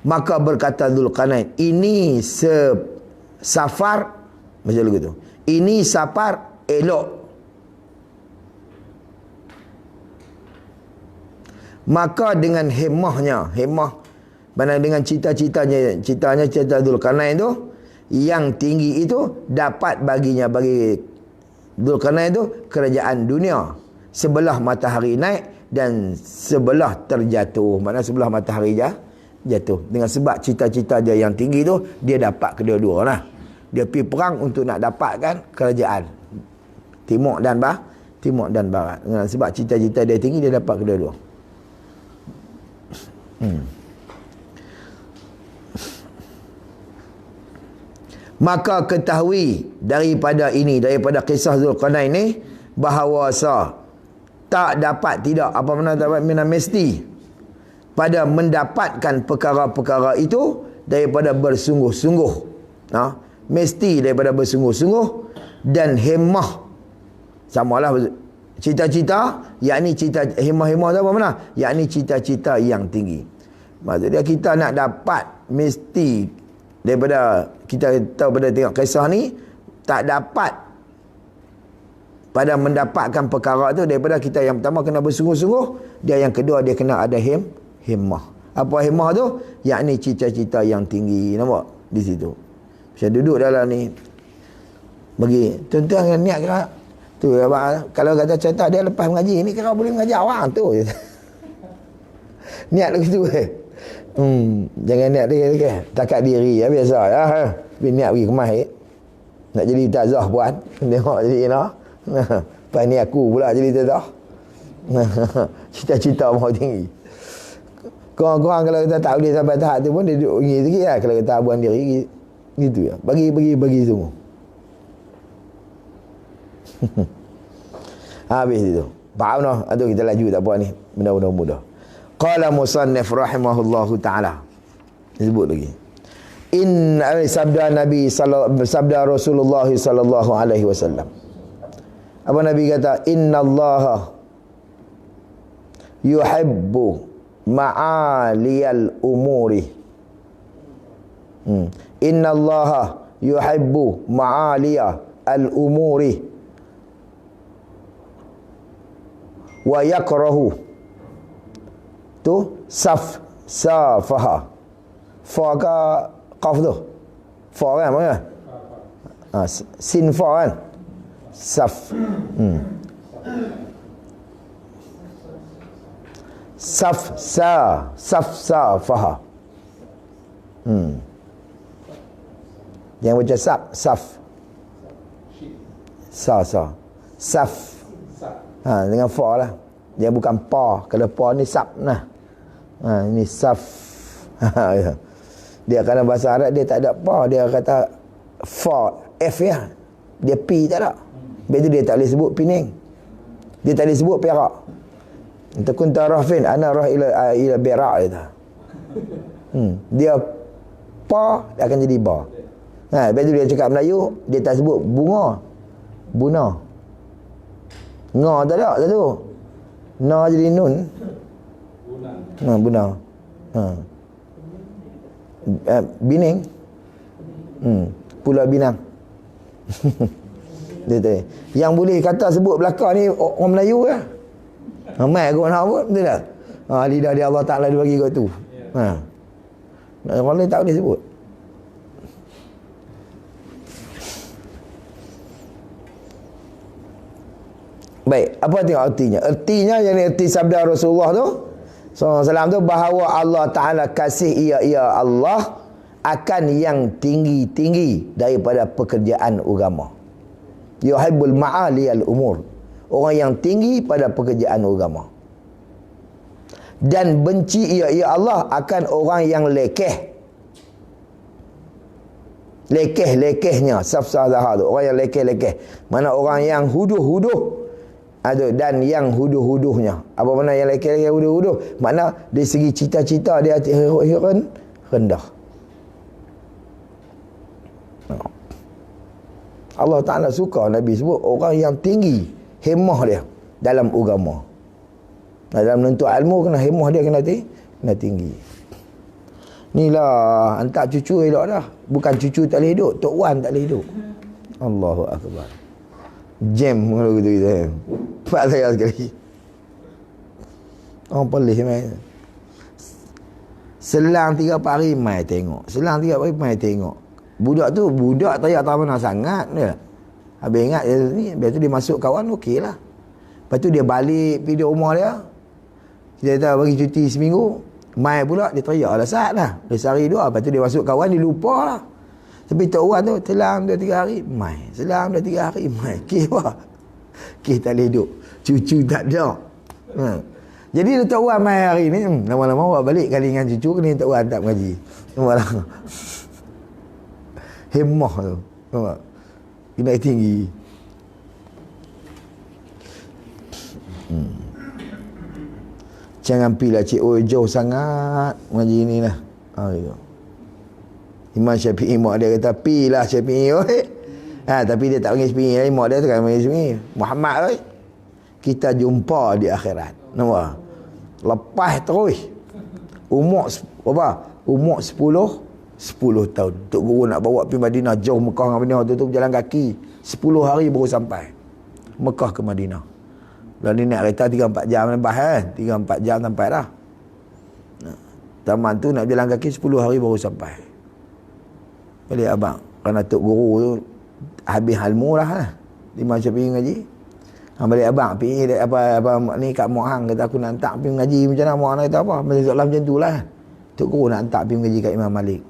Maka berkata Dzulqarnain, ini safar macam lagu tu. Ini safar elok. Maka dengan hemah mana dengan cita-citanya cita Dzulqarnain tu yang tinggi itu, dapat bagi Dzulqarnain itu kerajaan dunia sebelah matahari naik dan sebelah terjatuh. Maknanya sebelah matahari jatuh. Dengan sebab cita-cita dia yang tinggi tu, dia dapat kedua-dua lah. Dia pergi perang untuk nak dapatkan kerajaan timur dan barat. Dengan sebab cita-cita dia tinggi, dia dapat kedua-dua. Maka ketahui daripada kisah Dzulqarnain ni, bahawa tak dapat tidak apa mana dapat mesti pada mendapatkan perkara-perkara itu daripada bersungguh-sungguh. Mesti daripada bersungguh-sungguh dan hemah. Samalah cita-cita, yakni hemah-hemah tu apa mana? Yakni cita-cita yang tinggi. Maksudnya kita nak dapat mesti daripada kita tahu pada tengok kisah ni, tak dapat pada mendapatkan perkara tu daripada kita yang pertama kena bersungguh-sungguh, dia yang kedua dia kena ada hemah. Apa hemah tu? Yakni cita-cita yang tinggi. Nampak di situ. Saya duduk dalam ni bagi tuan-tuan yang niat kira tu, kalau kata contoh dia lepas mengaji ni, kira boleh mengaji awang tu. Niat begitu jangan niat dia takat diri biasa ya. Niat pergi kemas nak jadi tazah puan, tengok jadi lepas ni aku pula jadi tazah. Cita-cita mahu tinggi. Korang-korang kalau kita tak boleh sampai tahap tu pun, dia duduk pergi sikit lah. Kalau kita abuan diri gitu ya. Bagi semua. Habis itu. Faham noh? Aduh, kita laju tak apa ni. Benda-benda mudah. Qala musannif rahimahullahu ta'ala. Disebut lagi. Sabda Rasulullah sallallahu alaihi wasallam. Apa Nabi kata? Innallaha yuhibbu ma'aliyal umuri. Innallaha yuhibbu ma'aliyal umuri wa yakrahu tu safaha. Fa ka qaf tu. Fa kan mana? Sin fa kan? Saf. Safaha. Yang baca saf. Saf. Dengan fa lah. Dia bukan pa. Kalau pa ni saf nah. Ini saf. Dia kerana bahasa Arab dia tak ada pa, dia kata fa, F ya. Dia P tak ada. Lepas tu dia tak boleh sebut Pening. Dia tak boleh sebut Perak. Takun tarafin ana rah ila Perak dia. Dia pa dia akan jadi ba. Lepas tu dia cakap Melayu, dia tak sebut bunga. Buna. Nga tak ada satu. Na jadi nun. Buna. Bining. Pulau Binang. Dia yang boleh kata sebut belakang ni orang Melayu lah. Ramai aku nak pun, betul tak? Lidah dia Allah Ta'ala dia bagi kat tu. Orang lain tak boleh sebut. Baik, apa tengok artinya? Artinya yang erti sabda Rasulullah tu SAW tu, bahawa Allah Ta'ala kasih ia Allah akan yang tinggi-tinggi daripada pekerjaan agama. Yuhibbul ma'aliyal umur. Orang yang tinggi pada pekerjaan agama. Dan benci ia Allah akan orang yang lekeh. Lekeh-lekehnya saf-saf tu. Orang yang lekeh-lekeh. Mana orang yang huduh-huduh. Dan yang huduh-huduhnya. Apa mana yang lekeh-lekeh huduh-huduh? Makna dari segi cita-cita dia hati rendah. Allah Ta'ala suka Nabi sebut orang yang tinggi hemah dia dalam agama. Dalam menuntut ilmu kena hemah dia kena tinggi. Inilah hantar cucu elok dah. Bukan cucu tak boleh hidup, Tok Wan tak boleh hidup. Allahu Akbar. Jam kalau gitu kita. Pak saya sekali. Orang pelih main. Selang 3-4 hari mai tengok. Selang 3 hari mai tengok. Budak tak payah tahu mana sangat dia. Habis ingat dia ni, lepas tu dia masuk kawan okeylah. Lepas tu dia balik pergi rumah dia. Dia kata bagi cuti seminggu. Mai pula dia teriak lah saat lah. Dia sehari 2, lepas tu dia masuk kawan dia lupa lah. Tapi Tok Wan tu selang 2-3 hari mai. Selang 2-3 hari mai. Kira tak boleh hidup. Cucu tak ada. Jadi Tok Wan mai hari ni, lama-lama awak balik kali dengan cucu kena Tok Wan tak mengaji. Lama-lama hemah tu. Nampak? Kena tinggi. Jangan pilih cik jauh sangat mengaji ni lah. Imam Syafi'i mak dia kata pilah Syafi'i oi. Tapi dia tak panggil Syafi'i, mak dia tu kan panggil Syafi'i. Muhammad oi. Kita jumpa di akhirat. Nampak? Lepas terus umur berapa? Umur 10 tahun. Tok Guru nak bawa pergi Madinah, jauh Mekah dengan Madinah tu berjalan kaki. 10 hari baru sampai Mekah ke Madinah. Lalu dia naik kereta 3-4 jam lepas kan. 3-4 jam sampai dah. Taman tu nak berjalan kaki 10 hari baru sampai. Balik abang. Kerana Tok Guru tu habis ilmu lah. Imam Syafi'i ngaji. Balik abang pergi apa ni kat Mak Hang kata aku nak hantar pergi ngaji macam mana. Mak Hang kata apa? Macam tu lah. Tok Guru nak hantar pergi ngaji kat Imam Malik.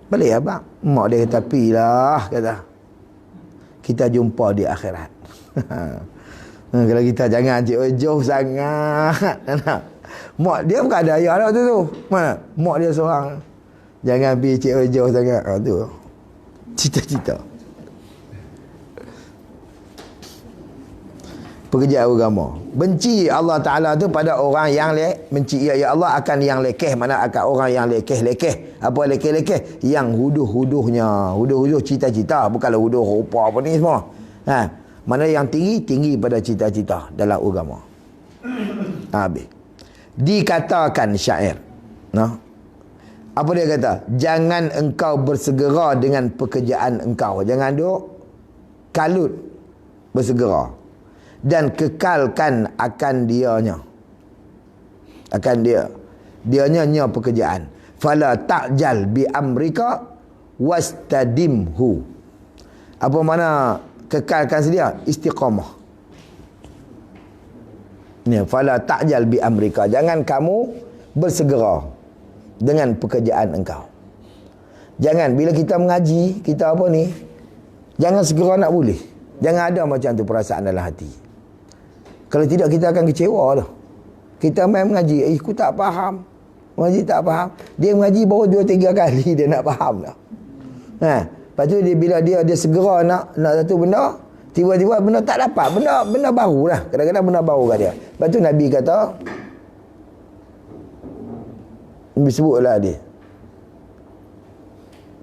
Balik abang. Mak dia kata pilah kata. Kita jumpa di akhirat. Kalau kita jangan jauh sangat. Mak dia bukan ada ayah dah tu. Mana? Mak dia seorang. Jangan pergi jauh sangat. Tu. Cita-cita. Pekerjaan agama. Benci Allah Ta'ala tu pada orang yang benci ya Allah akan yang lekeh. Mana akan orang yang lekeh-lekeh. Apa lekeh-lekeh? Yang huduh-huduhnya. Huduh-huduh cita-cita. Bukanlah huduh rupa apa ni semua. Mana yang tinggi pada cita-cita dalam agama. Habis. Dikatakan syair. Apa dia kata? Jangan engkau bersegera dengan pekerjaan engkau. Jangan duk kalut bersegera. Dan kekalkan akan dianya. Akan dianya pekerjaan. Fala ta'jal bi amrika wastadimhu. Apa mana kekalkan sedia? Istiqamah. Ni fala ta'jal bi amrika. Jangan kamu bersegera dengan pekerjaan engkau. Jangan bila kita mengaji, kita apa ni? Jangan segera nak boleh. Jangan ada macam tu perasaan dalam hati. Kalau tidak kita akan kecewa dah. Kita main mengaji, aku tak faham. Mengaji tak faham. Dia mengaji baru 2-3 kali dia nak faham dah. Lepas tu bila dia segera nak satu benda, tiba-tiba benda tak dapat. Benda baru lah. Kadang-kadang benda baru kat dia. Lepas tu Nabi kata, Nabi sebutlah dia,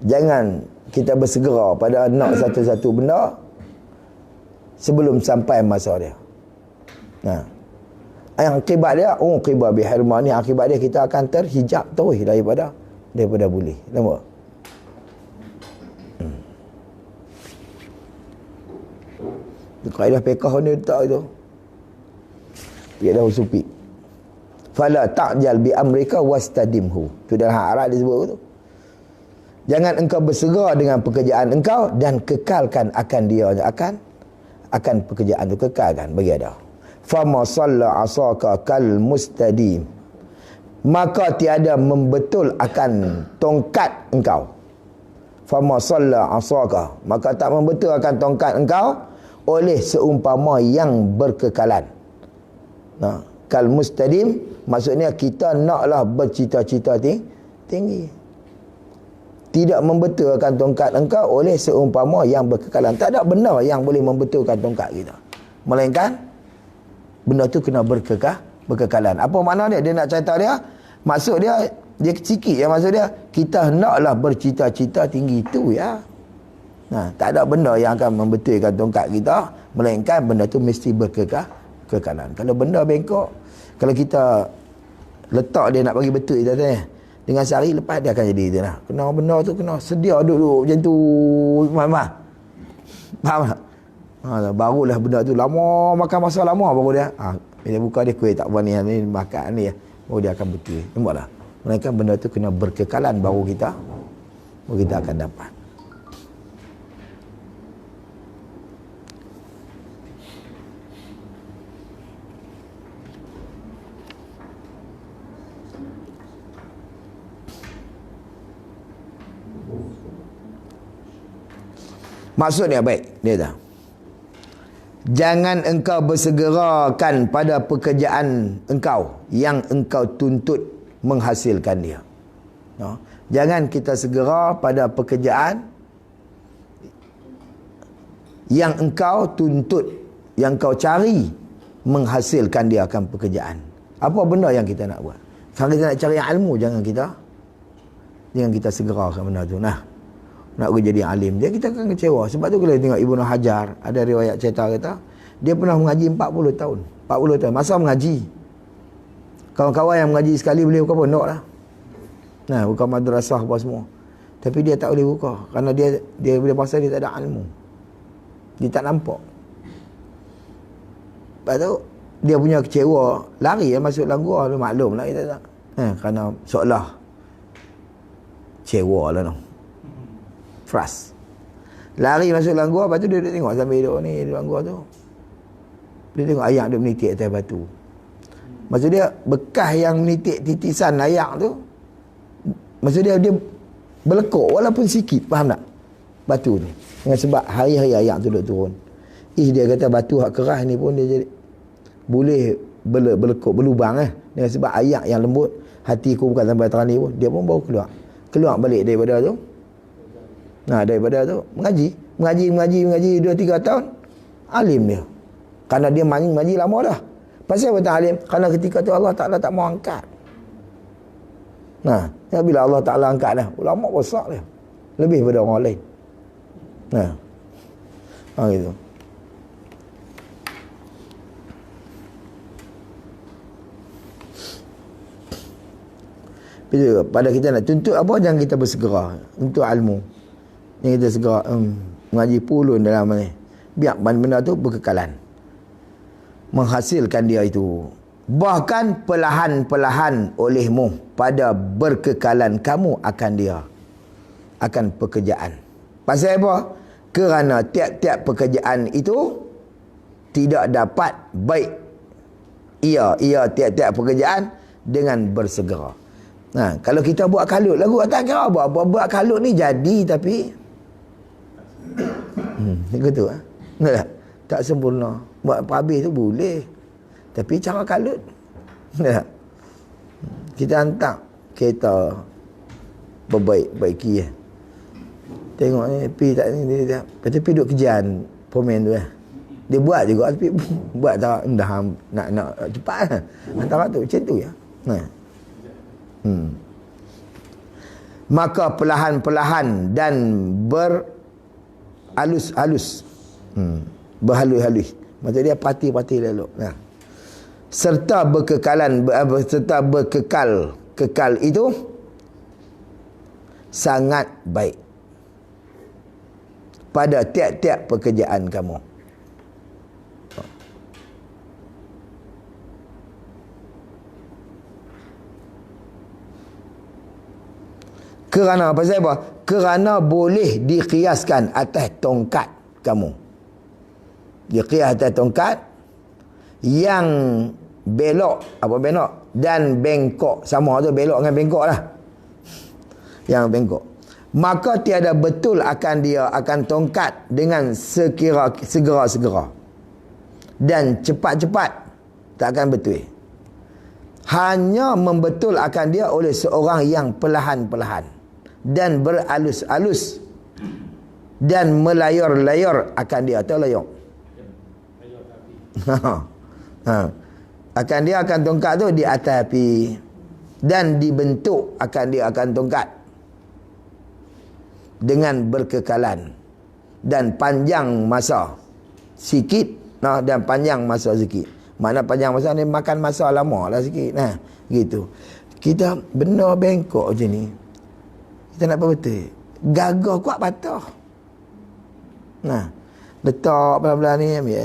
jangan kita bersegera pada nak satu-satu benda sebelum sampai masa dia. Yang akibat dia, akibat bihirman ni, akibat dia kita akan terhijab terus daripada boleh. Nampak? Kaedah fiqh ni letak itu. Dia dah usupi. Fala ta'jal bi amrika wastadimhu. Tu dalam Arab dia sebut tu. Jangan engkau bersegera dengan pekerjaan engkau dan kekalkan akan dia akan pekerjaan tu, kekalkan bagi ada. Fama salla asaka kal mustadim. Maka tiada membetul akan tongkat engkau. Fama salla asaka, maka tak membetul akan tongkat engkau oleh seumpama yang berkekalan. Kal mustadim maksudnya kita naklah bercita-cita tinggi. Tidak membetulkan tongkat engkau oleh seumpama yang berkekalan. Tak ada benda yang boleh membetulkan tongkat kita, melainkan benda tu kena berkekalan. Apa makna dia? Dia nak cerita dia, maksud dia sikit ya, maksud dia kita naklah bercita-cita tinggi tu ya. Tak ada benda yang akan membetulkan tongkat kita, melainkan benda tu mesti berkekalan. Kalau benda bengkok, kalau kita letak dia nak bagi betul kita tanya, dengan sehari lepas dia akan jadi tu lah. Kena benda tu kena sedia duduk macam tu. Faham tak? Barulah benda tu lama, makan masa lama baru dia. Bila buka dia kuih tak berani ni makan ni, baru dia akan betul. Nampaklah. Melainkan benda tu kena berkekalan baru kita akan dapat. Maksudnya baik, dia tahu. Jangan engkau bersegerakan pada pekerjaan engkau yang engkau tuntut menghasilkan dia. Jangan kita segera pada pekerjaan yang engkau tuntut, yang kau cari menghasilkan dia akan pekerjaan. Apa benda yang kita nak buat? Kalau kita nak cari ilmu, jangan kita segerakan benda tu. Nak jadi alim dia, kita akan kecewa. Sebab tu kalau tengok Ibnu Hajar, ada riwayat cerita kata dia pernah mengaji 40 tahun. Masa mengaji, kawan-kawan yang mengaji sekali boleh buka pondok lah, buka madrasah apa semua, tapi dia tak boleh buka kerana dia bila pasal dia tak ada ilmu, dia tak nampak. Lepas tu dia punya kecewa, lari masuk dalam gua. Maklum lah kita tak, kerana seolah kecewa lah no. Frust. Lari masuk dalam gua, lepas tu dia duduk tengok sambil duduk ni dalam gua tu. Dia tengok ayak duduk menitik atas batu. Maksud dia bekas yang menitik titisan ayak tu, maksud dia berlekuk walaupun sikit, faham tak? Batu tu. Dengan sebab hari-hari ayak tu duduk turun. Dia kata batu hak keras ni pun dia jadi boleh berlekuk, berlubang dengan sebab ayak yang lembut. Hatiku bukan sampai terani pun, dia pun baru keluar balik daripada tu. Daripada tu mengaji 2-3 tahun alim dia. Kerana dia mengaji lama dah. Pasal apa tak alim? Kerana ketika tu Allah Ta'ala tak mau angkat. Bila Allah Ta'ala angkat dah, ulama besar dia, lebih daripada orang lain. Gitu. Bila pada kita nak tuntut apa, jangan kita bersegera untuk ilmu. Yang kita segera mengaji pulun dalam ni, biar benda tu berkekalan, menghasilkan dia itu. Bahkan perlahan-perlahan olehmu pada berkekalan kamu akan dia, akan pekerjaan. Pasal apa? Kerana tiap-tiap pekerjaan itu tidak dapat baik ia tiap-tiap pekerjaan dengan bersegera. Kalau kita buat kalut lagu, tak kira apa buat kalut ni jadi, tapi begitu tak sempurna. Buat habis tu boleh, tapi cara kalut kita hantar kereta perbaiki tengok ni pi tak ni dia lepas tu pi duk kejan pomen tu dia buat juga tapi buat tak dah nak cepat antara tu macam tu ya. Maka perlahan-perlahan dan berhalus-halus berhalus-halus maksud dia pati-pati elok serta kekal itu sangat baik pada tiap-tiap pekerjaan kamu. Kerana apa sebab? Kerana boleh dikiaskan atas tongkat kamu. Dikias atas tongkat yang belok, apa belok dan bengkok. Sama tu belok dengan bengkok lah. Yang bengkok. Maka tiada betul akan dia akan tongkat dengan segera-segera. Dan cepat-cepat tak akan betul. Hanya membetul akan dia oleh seorang yang perlahan-perlahan dan beralus-alus dan melayar-layar akan dia atau layar. Akan dia akan tongkat tu di atas api dan dibentuk akan dia akan tongkat dengan berkekalan dan panjang masa sikit dan panjang masa sikit. Mana panjang masa ni makan masa lama lah sikit gitu. Kita benar bengkok macam ni kita nak apa betul gagah kuat patah letak pelan-pelan ni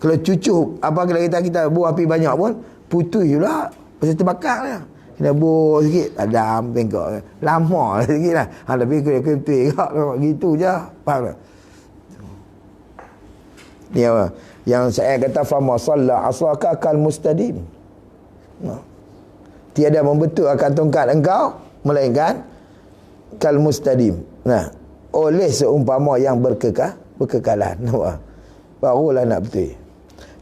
kalau cucuk apa kita buah api banyak pun putih pula pasal terbakar lah. Kena buah sikit adam bengkok lama sikit lah tapi kena betul gitu je faham tak ni apa yang saya kata fama salla asaka kal mustadim tiada membetul akan tongkat engkau melainkan kal mustadim oleh seumpama yang berkekalan barulah nak betul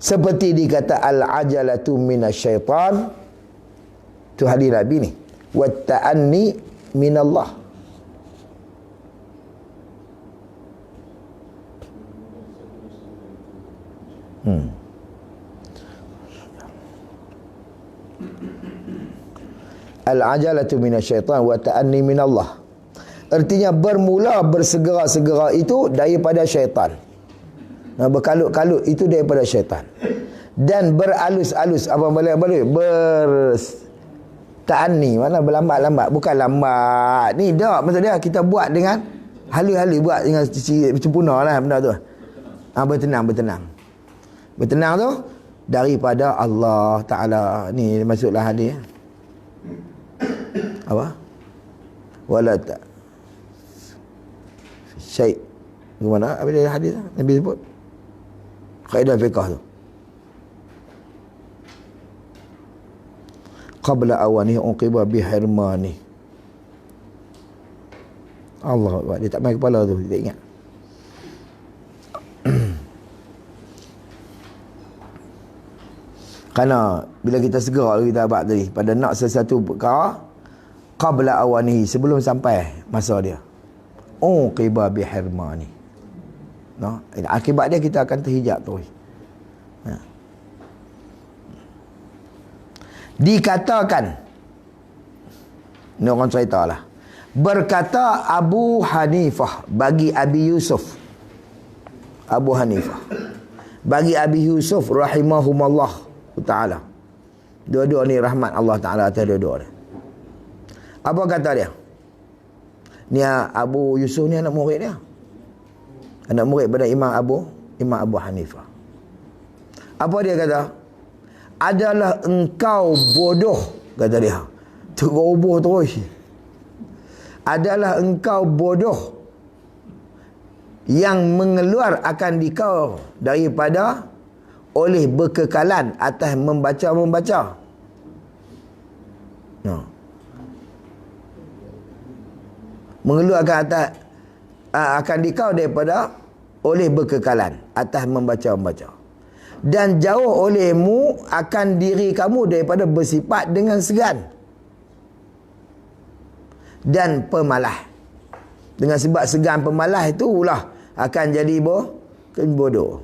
seperti dikata al-ajalatu minasyaitan tu hadis Nabi ni wa ta'anni minallah al-ajalatu minasyaitan wa ta'anni minallah artinya bermula bersegera-segera itu daripada syaitan. Berkalut-kalut itu daripada syaitan. Dan beralus-alus apa boleh ta'anni mana berlambat-lambat bukan lambat. Ni dak maksud dia kita buat dengan halus-halus buat dengan sempurna lah benda tu. Bertenang. Bertenang tu daripada Allah Taala. Ni masuklah hadis. Apa? Wala ta syai' gimana apa dia hadis Nabi sebut kaedah fiqh tu qabla awani uqiba bihirmani Allah Akbar dia tak main kepala tu dia ingat kerana bila kita segera kita abad tadi pada nak sesuatu perkara qabla awanihi sebelum sampai masa dia uqiba bihirmani akibat dia kita akan terhijab terus dikatakan ni orang cerita lah berkata Abu Hanifah bagi Abi Yusuf Abu Hanifah bagi Abi Yusuf rahimahumullah ta'ala dua-dua ni rahmat Allah Ta'ala atas dua-dua ni apa kata dia ni Abu Yusuf ni anak murid dia. Anak murid pada Imam Abu Hanifah. Apa dia kata? Adalah engkau bodoh kata dia. Teroboh terus. Adalah engkau bodoh yang mengeluar akan dikau daripada oleh berkekalan atas membaca. Mengeluarkan atas akan dikau daripada oleh berkekalan atas membaca dan jauh olehmu akan diri kamu daripada bersifat dengan segan dan pemalas. Dengan sebab segan pemalas itulah akan jadi bodoh.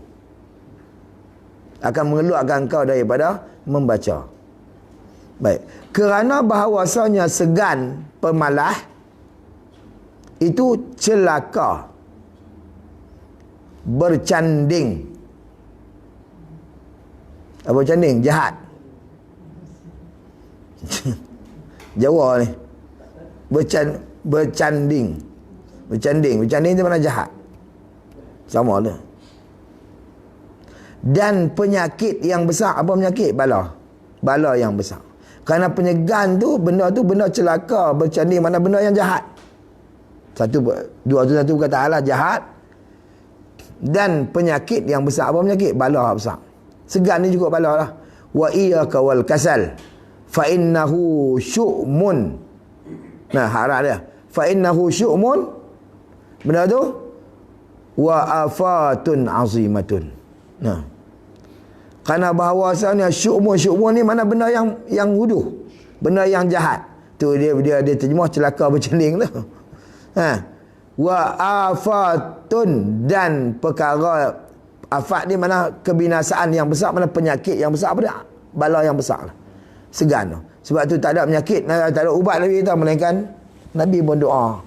Akan mengeluarkan kau daripada membaca. Baik. Kerana bahawasanya segan pemalas itu celaka, bercanding. Apa bercanding? Jahat. Jawa ni. Bercanding. Bercanding itu mana jahat. Sama tu. Dan penyakit yang besar. Apa penyakit? Bala yang besar. Kerana penyegan tu benda celaka, bercanding, mana benda yang jahat. Satu perkataan lah, jahat. Dan penyakit yang besar. Apa penyakit? Bala besar. Segan ni juga bala lah. Wa iyyaka wal kasal fa innahu syu'mun. Nah, harap dia. Fa innahu syu'mun. Benda tu wa afatun azimatun. Nah. Kerana bahawasanya syu'mun ni mana benda yang huduh, benda yang jahat. Tu dia terjemah celaka bercanding tu. Wa afatun, dan perkara afat ni mana kebinasaan yang besar, mana penyakit yang besar, apa dia? Bala yang besar. Segan tu. Sebab tu tak ada penyakit, tak ada ubat Nabi kita, melainkan Nabi pun doa.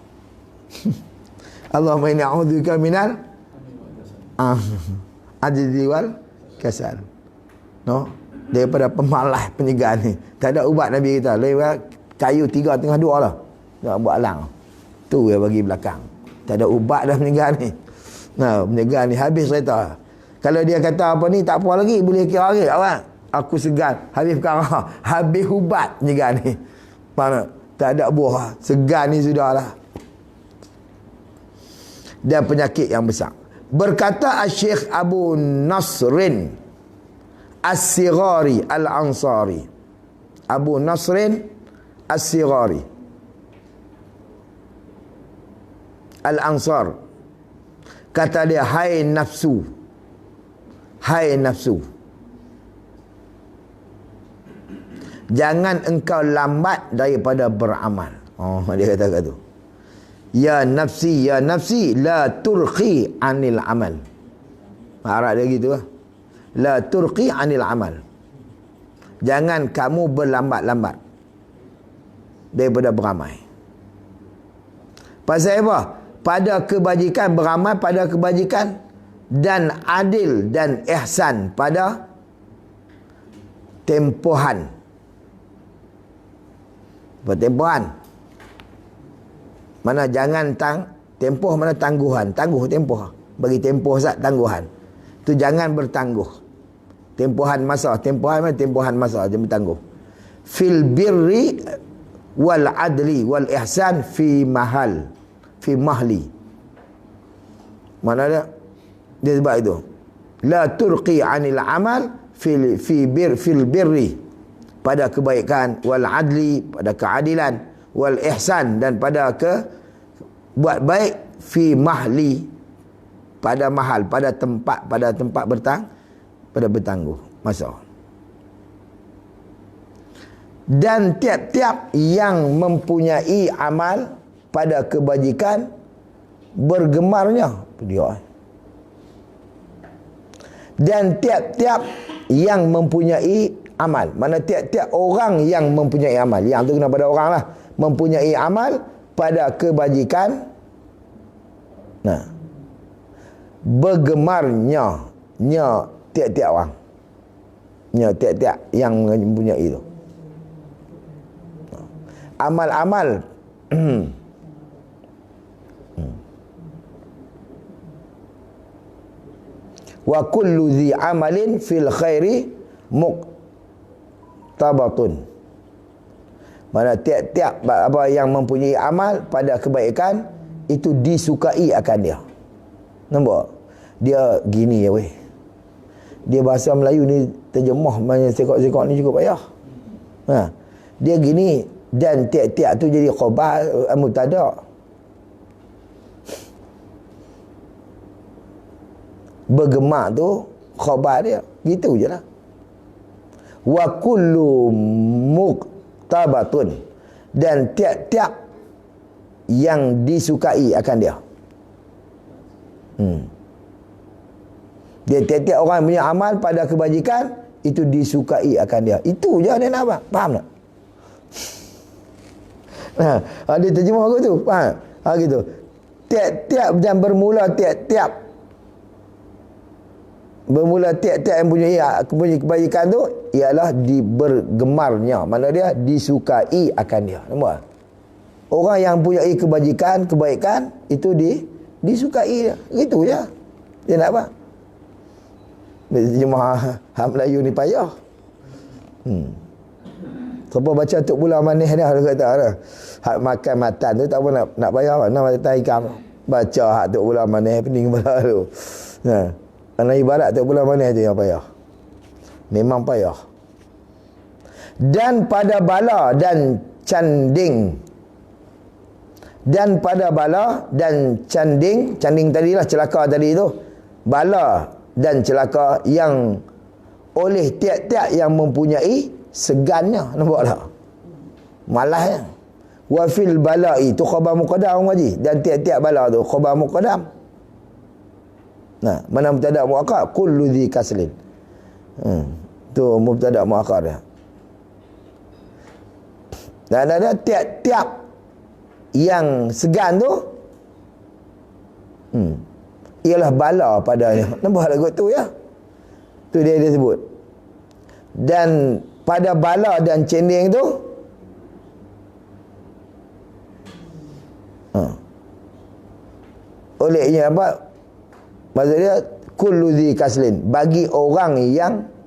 Allahumma inni a'udzubika minal ajzi wal kasal. No, daripada pemalas, penyegan ni. Tak ada ubat Nabi kita. Lewat kayu 3,2 lah. Tak buat alang. Tu yang bagi belakang. Tak ada ubat dah penyegan ni. Nah, penyegan ni habis cerita. Kalau dia kata apa ni, tak apa lagi, boleh kira lagi. Awak, aku segan, habis perkara. Habis ubat penyegan ni. Mana? Tak ada buah. Segan ni sudahlah. Dan penyakit yang besar. Berkata Syekh Abu Nasrin As-Sighari Al-Ansari. Abu Nasrin As-Sighari Al-Ansar. Kata dia, hai nafsu, jangan engkau lambat daripada beramal. Oh, dia kata kat tu. Ya nafsi, la turqi anil amal. Arab dia gitu lah. La turqi anil amal. Jangan kamu berlambat-lambat daripada beramal. Pasal apa? Pada kebajikan, beramal pada kebajikan, dan adil dan ihsan pada tempohan. Pertempohan. Mana jangan tempoh, mana tangguhan. Tangguh tempoh. Bagi tempoh sat tangguhan. Tu jangan bertangguh. Tempohan masa. Tempohan mana? Tempohan masa. Jangan bertangguh. Fil birri wal adli wal ihsan fi mahal. Fi mahli. Mana dia? Dia sebab itu. La turqi anil amal fil birri. Pada kebaikan. Wal adli. Pada keadilan. Wal ihsan. Dan pada buat baik fi mahli, pada mahal, pada tempat bertangguh masa. Dan tiap-tiap yang mempunyai amal pada kebajikan bergemarnya dia. Dan tiap-tiap yang mempunyai amal, mana tiap-tiap orang yang mempunyai amal, yang tu kena pada orang lah, mempunyai amal pada kebajikan, nah, bergemarnya tiap-tiap orang, tiap-tiap yang mempunyai itu amal-amal. Wa kullu dhi amalin fil khairi muqtabatun. Mana tiap-tiap apa yang mempunyai amal pada kebaikan itu disukai akan dia. Nampak? Dia gini ya weh. Dia bahasa Melayu ni terjemah banyak sekok-sekok ni cukup payah. Dia gini, dan tiap-tiap tu jadi khabar mubtada. Bergema tu khabar dia. Gitu je lah. Wa kullu muqtabatun, dan tiap-tiap yang disukai akan dia. Dia tiap-tiap orang punya amal pada kebajikan itu disukai akan dia. Itu je dia nak apa? Faham tak? Dia terjemah aku tu. Faham? Gitu. Tiap-tiap dan bermula tiap-tiap yang punya kebajikan tu ialah bergemarnya. Mana dia? Disukai akan dia. Nampak? Orang yang punya kebajikan, kebaikan itu disukai dia. Gitu je. Dia nak apa? Terjemah Melayu ni payah. Siapa baca Tok Bulan Manis dah, dia kata dah. Hak makan matan tu tak apa nak bayar apa. Nak matan ikam. Baca hak Tok Bulan Manis pening kepala tu. Karena ibarat Tok Bulan Manis tu yang payah. Memang payah. Dan pada bala dan canding. Dan pada bala dan canding tadilah celaka tadi tu. Bala dan celaka yang oleh tiap-tiap yang mempunyai segannya. Nampak tak? Malahnya. Wa fil bala'i tu khabar muqaddam Haji. Dan tiap-tiap bala tu khabar muqaddam. Nah, mana mubtada muakkar? Kullu dhi kaslin. Tu mubtada muakkar dia. Dan ada tiap-tiap yang segan tu ialah bala padanya. Nampak lagu tu ya? Tu dia sebut. Dan pada bala dan cending tu olehnya apa? Maksud dia kullu dhi kaslin, bagi orang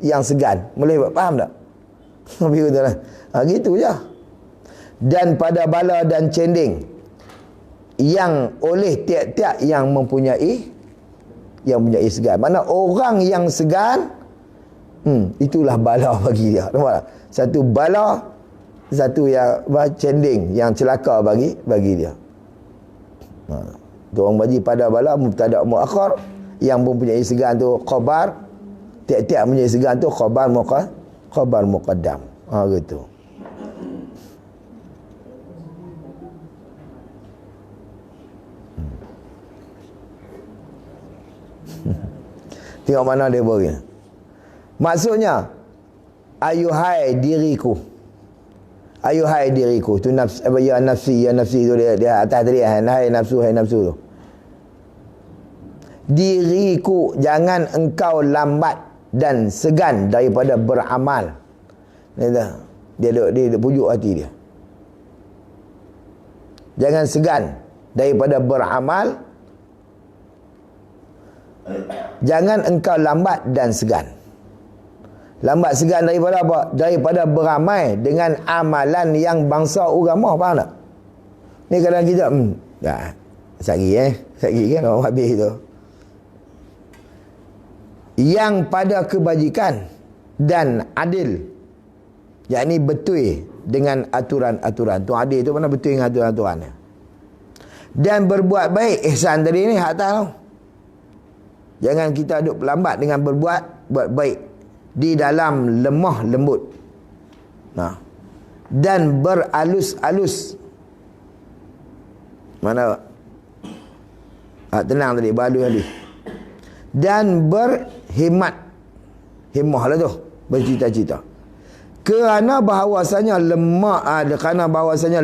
yang segan. Boleh faham tak? Begitu lah. Gitu je. Dan pada bala dan cending yang oleh tiap-tiap yang mempunyai segan. Mana orang yang segan, itulah bala bagi dia. Nampak tak? Satu bala, satu yang cending, yang celaka bagi dia. Orang bagi pada bala mubtada muakhar, yang mempunyai segan tu khabar, tiap-tiap mempunyai segan tu khabar muqaddam. Gitu. Tengok mana dia bagi. Maksudnya ayuhai diriku. Ayuhai diriku. Tu nafs, ya nafsi tu dia atas tadi. Hai nafsu tu. Diriku, jangan engkau lambat dan segan daripada beramal. Dia pujuk hati dia. Jangan segan daripada beramal. Jangan engkau lambat dan segan. Lambat segan daripada apa? Daripada beramai dengan amalan yang bangsa agama. Faham tak? Ni kadang kita Sagi kan orang habis tu. Yang pada kebajikan dan adil, yakni betul dengan aturan-aturan. Tu adil tu mana betul dengan aturan-aturan. Dan berbuat baik, ihsan tadi ni hak tahu. Jangan kita duduk lambat dengan buat baik di dalam lemah lembut. Dan beralus-alus. Mana tenang tadi, beralus tadi. Dan berhimmat. Himmah lah tu, bercita-cita. Kerana bahawasanya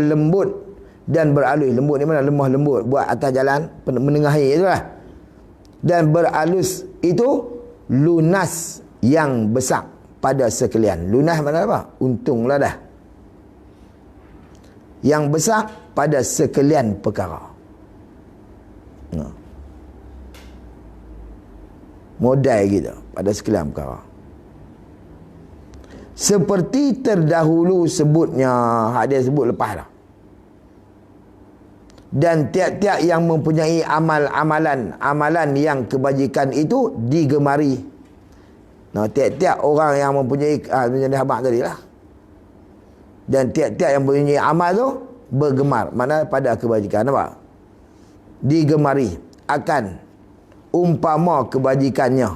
lembut dan beralus. Lembut ni mana? Lemah lembut, buat atas jalan menengahi itulah. Dan beralus itu lunas yang besar pada sekalian. Lunas mana apa? Untunglah dah. Yang besar pada sekalian perkara. Modal kita pada sekalian perkara. Seperti terdahulu sebutnya, dia sebut lepas dah. Dan tiap-tiap yang mempunyai amalan yang kebajikan itu digemari. Tiap-tiap orang yang mempunyai macam habaq tadi lah. Dan tiap-tiap yang mempunyai amal tu bergemar. Mana pada kebajikan. Nampak? Digemari akan umpama kebajikannya.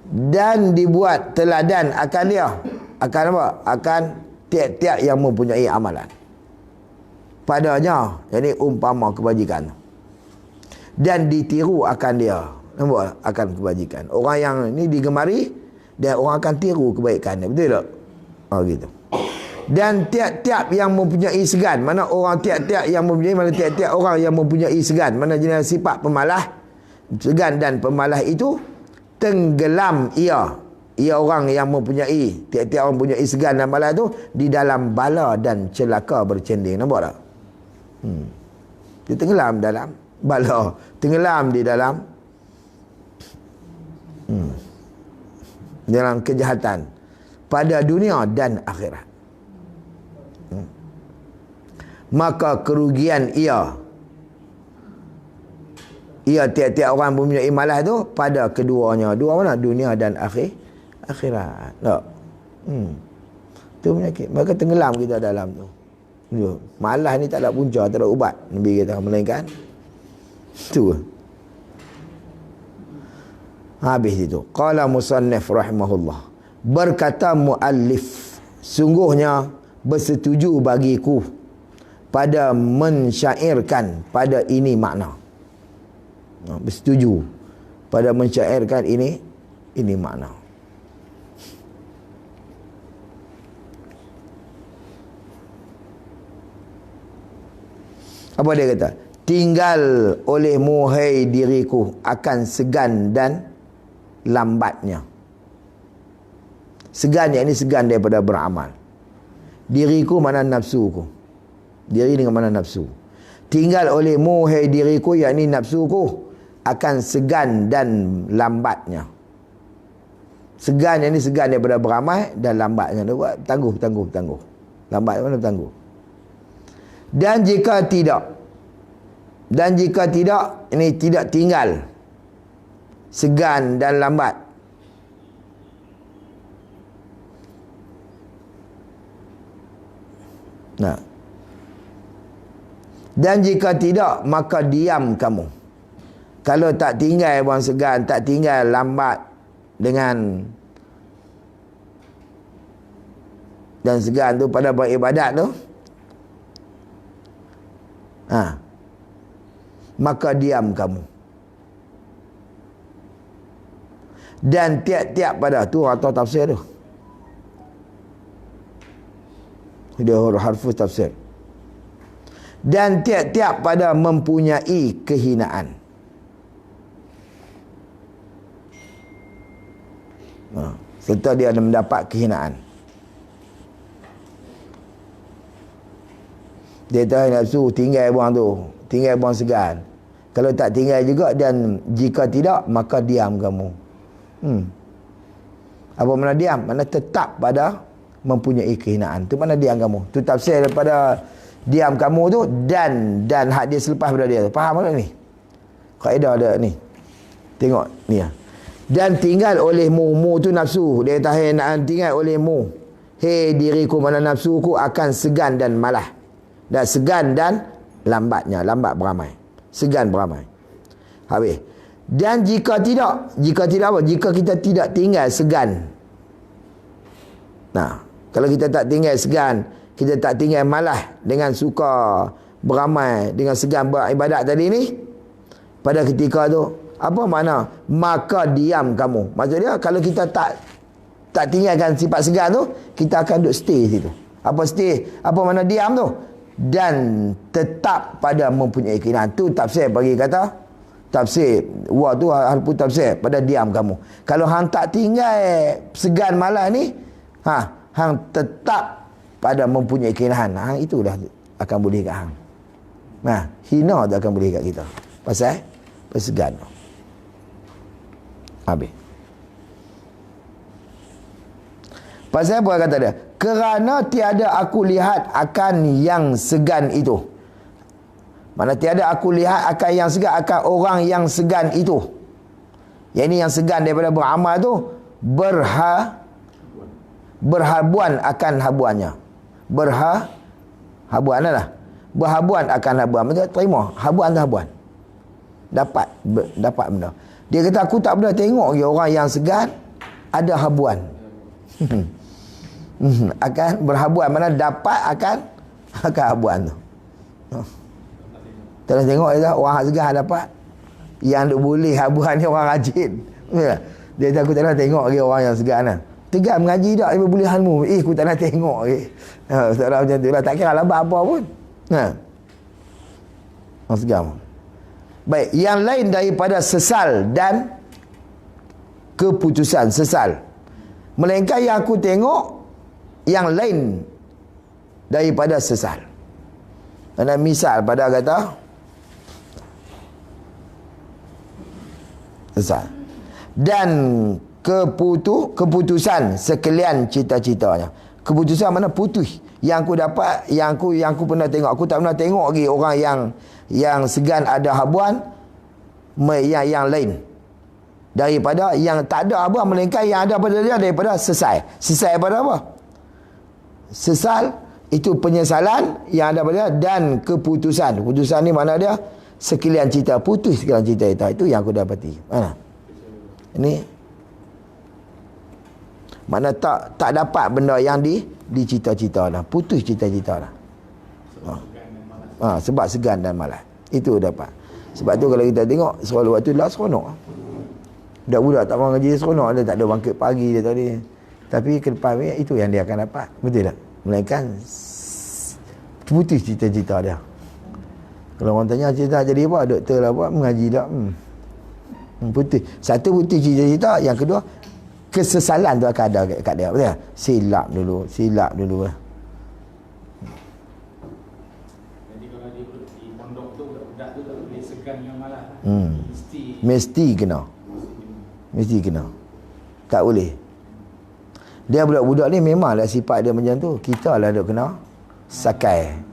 Dan dibuat teladan akan dia. Akan apa? Akan tiap-tiap yang mempunyai amalan. padanya, jadi umpama kebajikan, dan ditiru akan dia. Nampak? Akan kebajikan. Orang yang ni digemari, dan orang akan tiru kebaikan dia. Betul tak? Gitu. Dan tiap-tiap yang mempunyai segan, mana orang tiap-tiap yang mempunyai, mana tiap-tiap orang yang mempunyai segan, mana jenis sifat pemalas, segan dan pemalas itu, tenggelam ia orang yang mempunyai, tiap-tiap orang mempunyai segan dan malas tu, di dalam bala dan celaka bercending. Nampak tak? Dia tenggelam dalam bala, tenggelam di dalam dalam kejahatan pada dunia dan akhirat. Maka kerugian ia tiap-tiap orang mempunyai malas tu pada keduanya. Dua mana? Dunia dan akhirat. Tak? Tu penyakit. Maka tenggelam kita dalam tu. Malas ni tak ada punca, tak ada ubat. Nabi kata, melainkan tu. Habis itu. Qala musannif rahimahullah. Berkata muallif, sungguhnya bersetuju bagiku pada mensyairkan pada ini makna. Bersetuju pada mensyairkan ini makna. Apa dia kata? Tinggal olehmu hai diriku akan segan dan lambatnya. Segan yang ini segan daripada beramal. Diriku mana nafsuku. Diri dengan mana nafsu. Tinggal olehmu hai diriku, yakni nafsuku, akan segan dan lambatnya. Segan yang ini segan daripada beramal dan lambatnya. Dia buat tangguh. Lambat mana tangguh. Dan jika tidak, ini tidak tinggal segan dan lambat. Nah. Dan jika tidak, maka diam kamu. Kalau tak tinggal buang segan, tak tinggal lambat dengan dan segan tu pada beribadat tu, maka diam kamu. Dan tiap-tiap pada tu atau tafsir tu. Dia harfu tafsir. Dan tiap-tiap pada mempunyai kehinaan. Serta dia ada mendapat kehinaan. Dia tahu nafsu tinggal buang tu, tinggal buang segan. Kalau tak tinggal juga, dan jika tidak, maka diam kamu. Apa mana diam? Mana tetap pada mempunyai kehinaan. Tu mana diam kamu. Tu tafsir daripada diam kamu tu, dan hak dia selepas pada dia. Faham tak ni? Kaedah ada ni. Tengok ni ya. Dan tinggal olehmu, mu tu nafsu. Dia tahan tinggal olehmu. Hei diriku, mana nafsuku akan segan dan malah. Dan segan dan lambatnya. Lambat beramai. Segan beramai. Habis. Dan jika tidak apa? Jika kita tidak tinggal segan. Nah, kalau kita tak tinggal segan, kita tak tinggal malah dengan suka beramai, dengan segan beribadat tadi ni, pada ketika tu, apa makna? Maka diam kamu. Maksudnya kalau kita tak tinggalkan sifat segan tu, kita akan duduk stay situ. Apa stay? Apa makna diam tu? Dan tetap pada mempunyai keinginan. Tu tafsir bagi kata, tafsir wa tu harfu tafsir pada diam kamu. Kalau hang tak tinggal segan malah ni, hang tetap pada mempunyai keinginan, itu dah akan boleh kat hang. Hina tu akan boleh kat kita. Pasal segan. Habis. Pasal apa kata dia? Kerana tiada aku lihat akan yang segan itu. Mana tiada aku lihat akan yang segan, akan orang yang segan itu. Yang ini yang segan daripada beramal tu, berhabuan akan habuannya. Habuan adalah berhabuan akan habuan. Maksudnya terima habuan tu habuan. Dapat benda. Dia kata aku tak pernah tengok orang yang segan ada habuan. Akan berhabuan, mana dapat akan habuan tu. Tak nak tengok dia, orang hak segan dapat. Yang duk boleh habuan ni orang rajin. Ya. Dia tak, aku tak nak tengok lagi orang yang segan lah. Tegan mengaji tak dia boleh halmu. Aku tak nak tengok lagi. Ustaz lah macam tu lah. Tak kira lah apa pun. Orang segan. Baik, yang lain daripada sesal dan keputusan. Sesal, melainkan yang aku tengok yang lain daripada sesal. Ada misal pada kata sesal dan keputusan sekalian cita-citanya. Keputusan mana putus. Yang aku dapat, yang aku pernah tengok. Aku tak pernah tengok lagi orang yang segan ada habuan yang lain daripada yang tak ada habuan, melainkan yang ada pada dia daripada sesal. Sesal pada apa? Sesal itu penyesalan yang ada pada dia, dan keputusan. Keputusan ni mana dia? Sekalian cita, putus sekalian cita. Itu yang aku dapati. Mana? Ini mana tak dapat benda yang dicita-cita dah. Putus cita-cita dah. Sebab segan dan malas. Itu dapat. Sebab tu kalau kita tengok selalu waktu lah seronok. Budak-budak tak mahu ngaji seronok. Dia tak ada bangkit pagi dia tadi. Tapi ke depan itu yang dia akan dapat. Betul tak? Melainkan putus cita-cita dia. Kalau orang tanya cita jadi apa? Doktor lah buat, mengaji tak? Putih. Satu putih cita-cita. Yang kedua, kesesalan tu akan ada kat dia. Betul tak? Silap dulu lah. Jadi kalau di pondok tu, budak-budak tu tak boleh segan yang malas. Mesti kena. Tak boleh. Dia budak-budak ni memanglah sifat dia macam tu. Kita lah duk kena sakai.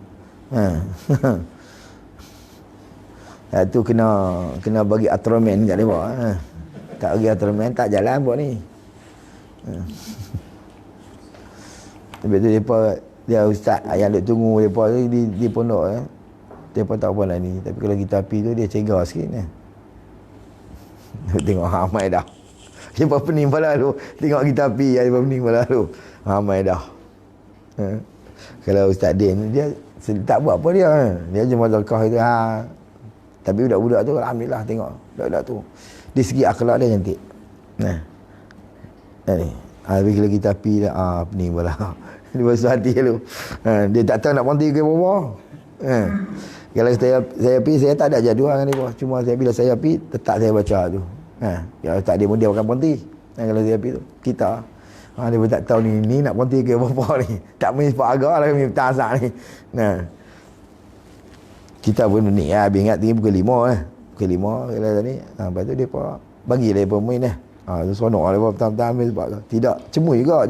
Tu kena bagi atromen kat dia. Tak bagi atromen tak jalan buat ni. Sebab tu dia ustaz yang duk tunggu depa tu di pondok depa tak apa lah ni. Tapi kalau kita api tu dia cegah sikit ni. Tengok ramai dah. Depa pening pala tu. Tengok kita api depa pening pala tu. Ramai dah. Kalau Ustaz Din dia tak buat apa dia. Dia cuma zakah itu. Tapi budak-budak tu alhamdulillah tengok budak-budak tu. Di segi akhlak dia cantik. Ni. Habis kalau kita api dah pening pala. Dia basuh hati tu. Dia tak tahu nak berhenti ke apa. Kalau saya api, saya tak ada jadual dengan dia. Cuma bila saya api, tetap saya baca tu. Kalau tak dia pun dia akan berhenti. Kalau saya api tu, kita. Dia pun tak tahu ni nak berhenti ke apa ni. Tak main sepak agak lah kami petang asak ni. Kita pun ni habis ingat tinggi pukul 5 Pukul 5 kalau tadi. Lepas tu dia pun bagi dia pun main tu seronok lah dia petang-petang ambil sebab tu. Tidak, cemur juga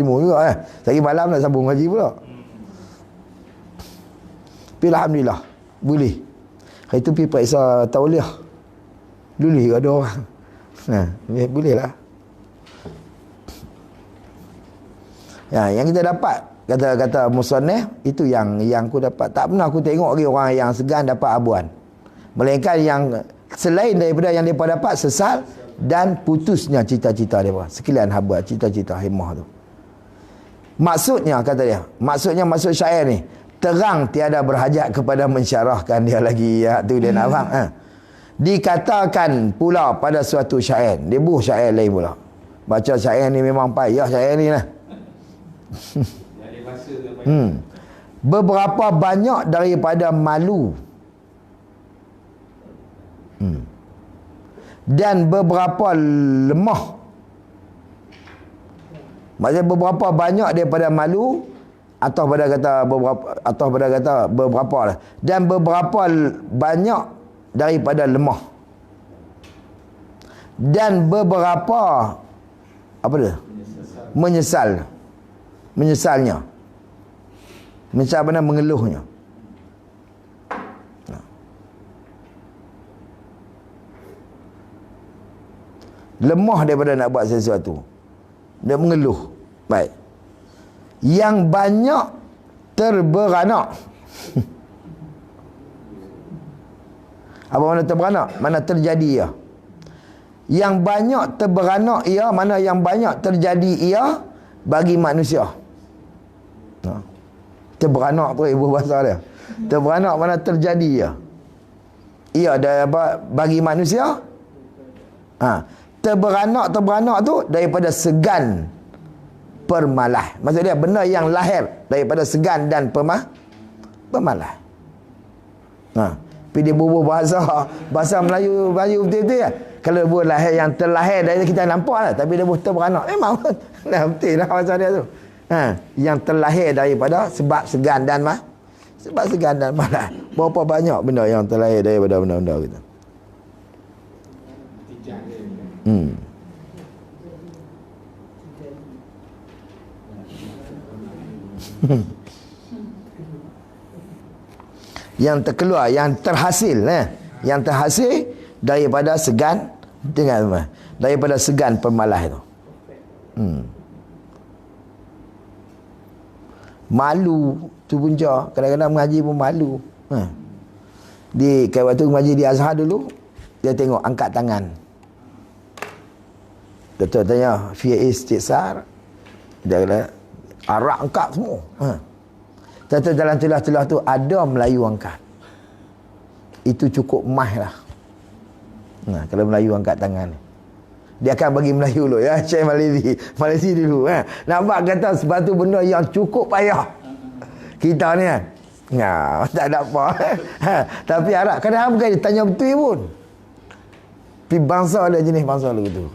Lagi malam nak sambung haji pula. Tapi alhamdulillah boleh. Hari tu pergi periksa tauliah. Dulu ada orang. Boleh lah. Yang kita dapat kata musannaf itu yang aku dapat. Tak pernah aku tengok lagi orang yang segan dapat habuan. Melainkan yang selain daripada yang mereka dapat sesal dan putusnya cita-cita mereka. Sekalian habuan, cita-cita himmah tu. Maksudnya kata dia, maksud syair ni, terang tiada berhajat kepada mensyarahkan dia lagi. Tu dia nak faham. Dikatakan pula pada suatu syair. Dia buh syair lain pula. Baca syair ni memang payah syair ni lah. Beberapa banyak daripada malu dan beberapa lemah. Maksudnya beberapa banyak daripada malu atau pada kata beberapa lah. Dan beberapa banyak daripada lemah. Dan beberapa apa dia? Menyesalnya. Menyesal benar mengeluhnya. Lemah daripada nak buat sesuatu. Dia mengeluh. Baik. Yang banyak terberanak. Apa mana terberanak? Mana terjadi ia. Yang banyak terberanak ia, mana yang banyak terjadi ia bagi manusia. Terberanak tu ibu bahasa dia. Terberanak mana terjadi ya. Ia ada apa bagi manusia? Terberanak tu daripada segan permalah. Maksud dia benda yang lahir daripada segan dan permalah. Tapi dia bubuh bahasa Melayu betul-betul ya. Kalau buat lahir yang terlahir dari kita nampak lah, tapi dia buat terberanak. Memang betul lah bahasa dia tu. Yang terlahir daripada sebab segan dan malah. Berapa banyak benda yang terlahir daripada benda-benda kita. Yang terkeluar, yang terhasil yang terhasil daripada segan dengan daripada segan pemalah itu. Malu tu punca. Kadang-kadang mengaji pun malu. Waktu mengaji di Azhar dulu, dia tengok angkat tangan. Doktor tanya, "Fi istisar?" Dia kata, "Arak angkat semua." Tentu dalam celah-celah tu ada Melayu angkat. Itu cukup mah lah. Kalau Melayu angkat tangan, dia akan bagi Melayu dulu ya, Syekh Malaysia dulu. Nampak kata sebab tu benda yang cukup payah. Kita ni tak ada apa. Tapi Arab kadang-kadang bukan dia tanya betul pun. Tapi bangsa ada jenis bangsa lagu tu.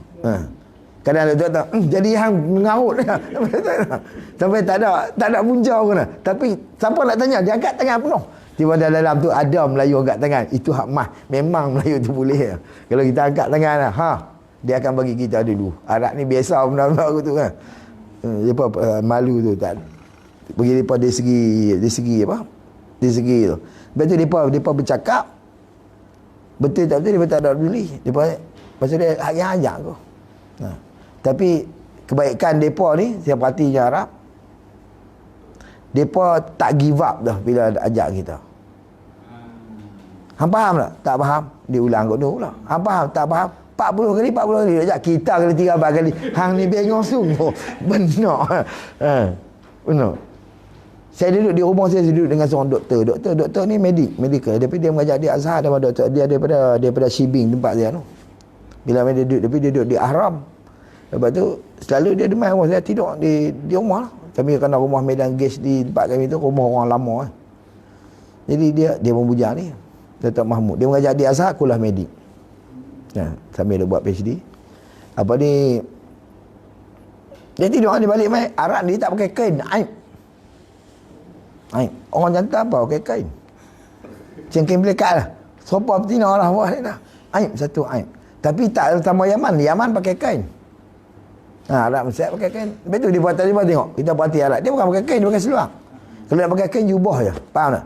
Kadang dia kata, jadi hang mengarut. Sampai tak ada punca pun. Tapi siapa nak tanya, dia angkat tangan penuh. Tiba dalam tu ada Melayu angkat tangan. Itu hak mah. Memang Melayu tu boleh. Kalau kita angkat tangan, dia akan bagi kita dulu. Arab ni biasa benda-benda aku tu kan. Depa malu tu tak. Bagi depa dari segi apa? Dari segi tu. Lepas tu depa bercakap. Betul tak betul depa tak ada peduli. Depa pasal dia hak yang ajak aku. Tapi kebaikan depa ni saya perhatinya Arab. Depa tak give up dah bila ajak kita. Hang faham tak? Tak faham. Dia ulang kat dulu pula. Hang faham? Tak faham. 40 kali dia ajak kita kali 3 kali. Hang ni bengong sungguh. Benar. Benar. Saya duduk di rumah saya duduk dengan seorang doktor ni medical. Tapi dia mengajar di Azhar dan doktor dia daripada Shibing tempat dia tu. Bila dia duduk di Ahram. Lepas tu selalu dia demam rumah saya tidur di rumah lah. Kami kena rumah medan gas di tempat kami tu rumah orang lama Jadi dia membujang ni Dr. Mahmud. Dia mengajar di Azhar kuliah medik. Sambil dia buat PhD. Apa ni dia tidur dia balik mai Arab dia tak pakai kain. Aib. Orang jantan apa pakai kain. Cengking belekat lah. Sopa betina lah buat ni dah. Aib satu aib. Tapi tak sama Yaman pakai kain. Arab Mesir pakai kain. Lepas tu dia buat tengok. Kita parti Arab. Dia bukan pakai kain, dia pakai seluar. Kalau nak pakai kain jubah je. Faham tak?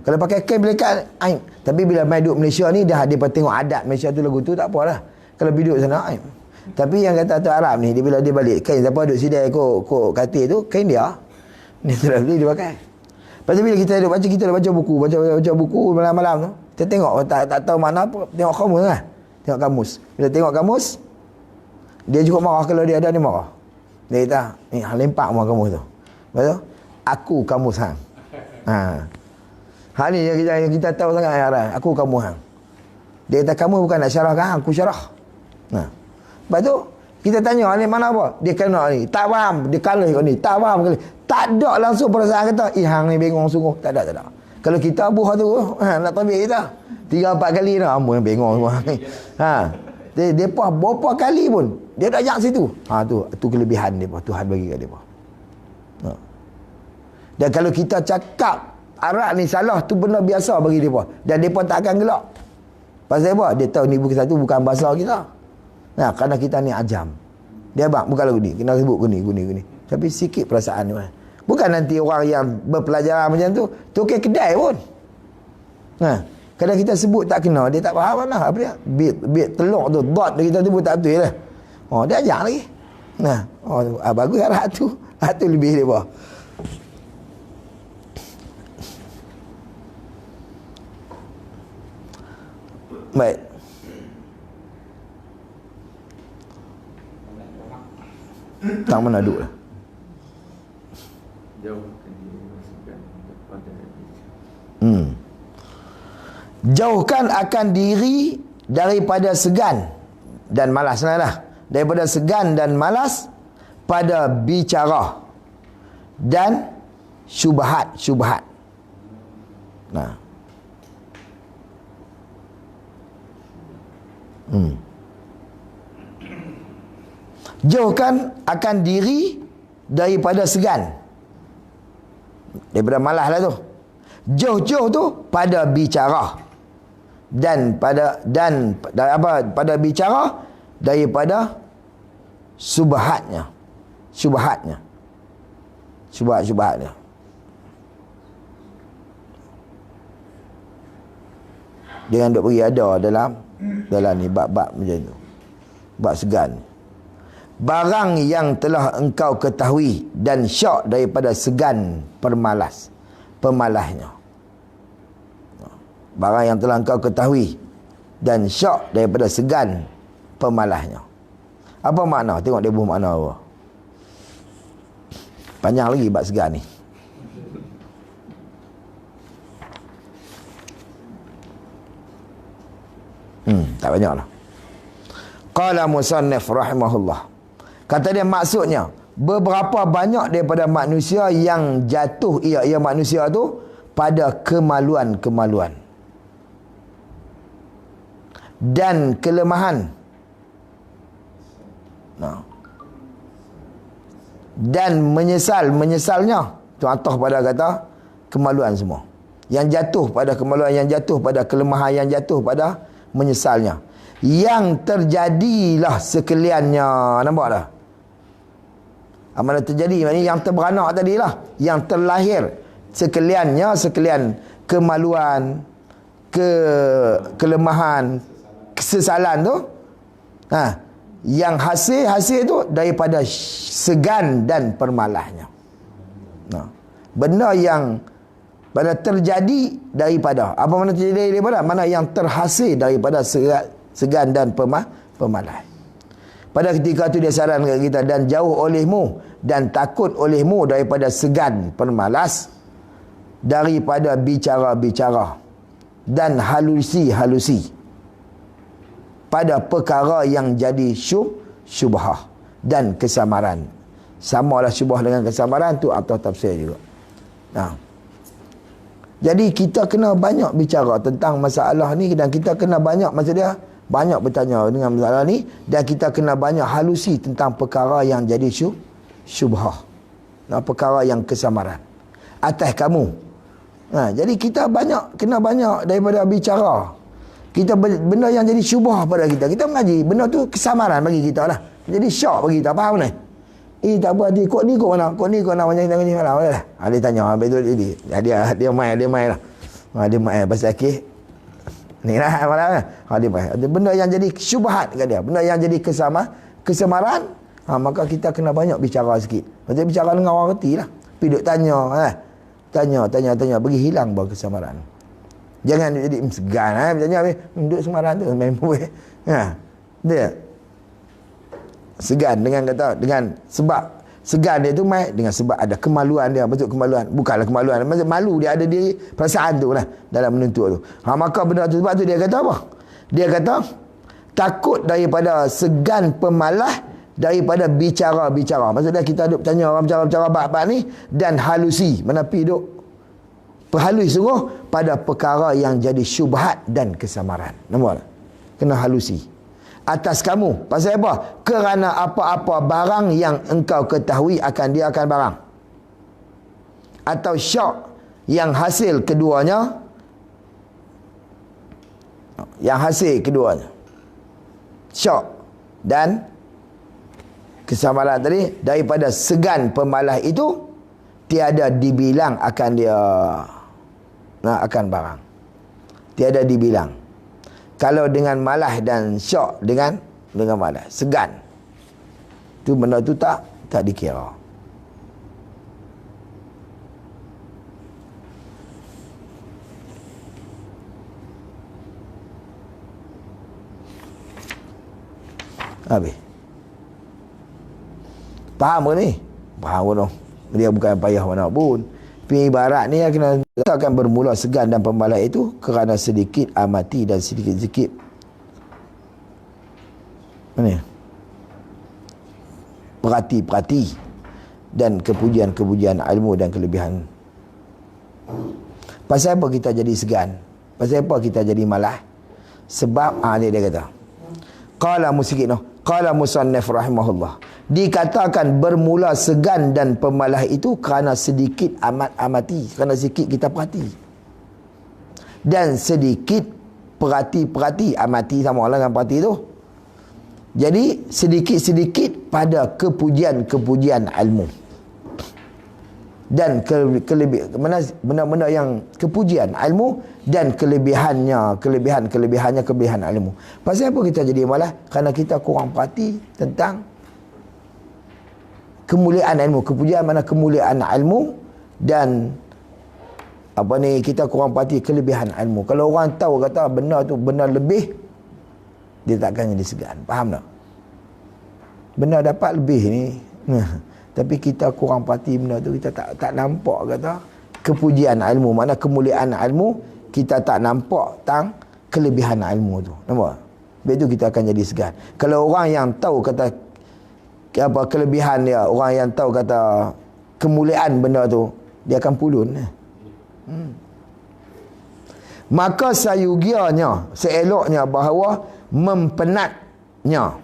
Kalau pakai kain belekat aib. Tapi bila main duduk Malaysia ni dia tengok adat Malaysia tu lagu tu tak apalah. Kalau duduk sana aib. Tapi yang kata tu Arab ni dia bila dia balik kain siapa duduk sidai kok katil tu kain dia. Ni terus dia pakai. Lepas tu bila kita duduk baca kita dah baca buku malam-malam tu. Kita tengok tak tahu mana apa. Tengok kamus kan. Tengok kamus. Bila tengok kamus dia juga marah kalau dia ada dia marah. Dia kata, ni hang lempak semua kamus tu. Lepas tu, aku kamus hang. Hal ni yang kita tahu sangat Arab. Aku kamu hang. Dia kata kamu bukan nak syarah kan, aku syarah. Lepas tu kita tanya ni mana apa? Dia kena ni. Tak faham, dia kalah kat ni. Tak faham kali. Tak ada langsung perasaan kata, hang ni bengong sungguh. Tak ada. Kalau kita buah tu, nak tabik kita. 3-4 kali dah amboi bengong semua. Dia berapa kali pun dia dah ajak situ. Tu kelebihan dia, Tuhan bagi kat depa. Dan kalau kita cakap Arab ni salah, tu benda biasa bagi depa. Dan depa tak akan gelak. Pasal apa? Dia tahu ni bukan bahasa kita. Kerana kita ni ajam. Dia bukan lagu ni, kena sebut guni. Tapi sikit perasaan ni. Bukan nanti orang yang berpelajaran macam tu tukar kedai pun. Kadang kita sebut tak kena, dia tak faham mana apa dia. Bit telur tu, dot kita sebut tak betul lah. Dia ajak lagi. Bagus arah tu. Tu lebih dia bah. Baik. Tak mana duduk lah. Jauhkan diri segan daripada Jauhkan akan diri daripada segan dan malas lah. Daripada segan dan malas pada bicara dan syubhat. Nah. Jauhkan akan diri daripada segan, daripada malas lah tu. Jauh tu pada bicara dan pada bicara daripada syubhatnya. Jangan duk beri ada dalam ni bab-bab macam tu. Bab segan. Barang yang telah engkau ketahui dan syak daripada segan pemalahnya. Barang yang telah engkau ketahui dan syak daripada segan pemalahnya. Apa makna? Tengok dia buah makna apa. Panjang lagi bab segan ni. Tak banyak lah. Qala musannif rahimahullah. Kata dia maksudnya, beberapa banyak daripada manusia yang jatuh, ia manusia tu pada kemaluan dan kelemahan. Dan menyesalnya. Contoh pada kata kemaluan semua. Yang jatuh pada kemaluan, yang jatuh pada kelemahan, yang jatuh pada menyesalnya. Yang terjadilah sekaliannya. Nampak tak? Mana terjadi, maknanya yang terberanak tadilah, yang terlahir sekalian kemaluan, kelemahan, kesesalan tu, yang hasil tu daripada segan dan permalahnya. Benda yang pada terjadi daripada, apa mana terjadi daripada, mana yang terhasil daripada segan dan pemalah. Pada ketika itu dia saran kepada kita, dan jauh olehmu dan takut olehmu daripada segan permalas, daripada bicara-bicara dan halusi pada perkara yang jadi syubhah dan kesamaran. Samalah syubhah dengan kesamaran tu atau tafsir juga. Jadi kita kena banyak bicara tentang masalah ni, dan kita kena banyak, maksud dia banyak bertanya dengan masalah ni, dan kita kena banyak halusi tentang perkara yang jadi syubhah, perkara yang kesamaran atas kamu. Jadi kita kena banyak daripada bicara. Kita benda yang jadi syubhah pada kita mengaji, benda tu kesamaran bagi kita lah. Jadi syak bagi kita, faham ni? Tak apa hati, kok ni kok mana macam ni mana lah. Dia tanya habis tu dia main lah. Dia main pasal akhir ni lah malam. Dia main. Ada benda yang jadi syubhat kat dia, benda yang jadi kesamaran, maka kita kena banyak bicara sikit. Macam bicara dengan orang reti lah. Pergi duk tanya, bagi hilang bahawa kesamaran. Jangan jadi segan bertanya duduk semaran tu main boleh. Dia segan dengan sebab segan dia tu mai dengan sebab ada kemaluan dia, betul kemaluan. Bukanlah kemaluan, maksud malu dia ada diri perasaan tu lah dalam menuntut tu. Maka benda tu, sebab tu dia kata apa? Dia kata takut daripada segan pemalah, daripada bicara-bicara. Maksudnya kita duk tanya orang bicara-bicara bab-bab ni, dan halusi, menepi duk perhalus sungguh pada perkara yang jadi syubhat dan kesamaran. Nampak tak? Kena halusi atas kamu. Pasal apa? Kerana apa-apa barang yang engkau ketahui akan barang, atau syak yang hasil keduanya, syak dan kesamaran tadi, daripada segan pemalah itu tiada dibilang akan dia akan barang. Tiada dibilang. Kalau dengan malah dan syak dengan malah, segan, tu benda tu tak dikira. Habis. Faham ke ni? Faham ke no? Dia bukan payah mana pun. Tapi ibarat ni kena akan bermula segan dan pemalas itu kerana sedikit amati dan sedikit-sedikit mana? Perhati-perhati dan kepujian-kepujian ilmu dan kelebihan. Pasal apa kita jadi segan? Pasal apa kita jadi malas? Sebab dia kata. Qala musannif rahimahullah. Dikatakan bermula segan dan pemalas itu kerana sedikit amati, kerana sedikit kita perhati. Dan sedikit perhati-perhati, amati sama lah dengan perhati tu. Jadi sedikit-sedikit pada kepujian-kepujian ilmu. Dan benda-benda yang kepujian ilmu dan kelebihannya kelebihan ilmu. Pasal apa kita jadi malas? Kerana kita kurang perhati tentang kemuliaan ilmu. Kepujian mana kemuliaan ilmu dan kita kurang perhati kelebihan ilmu. Kalau orang tahu kata benda tu benda lebih, dia takkan jadi segan. Faham tak? Benda dapat lebih ni. Tapi kita kurang perhati benda tu, kita tak nampak kata kepujian ilmu, mana kemuliaan ilmu, kita tak nampak tang kelebihan ilmu tu. Nampak? Sebab itu kita akan jadi segan. Kalau orang yang tahu kata kelebihan dia, orang yang tahu kata kemuliaan benda tu, dia akan pulun. Maka sayugianya, seeloknya bahawa mempenatnya.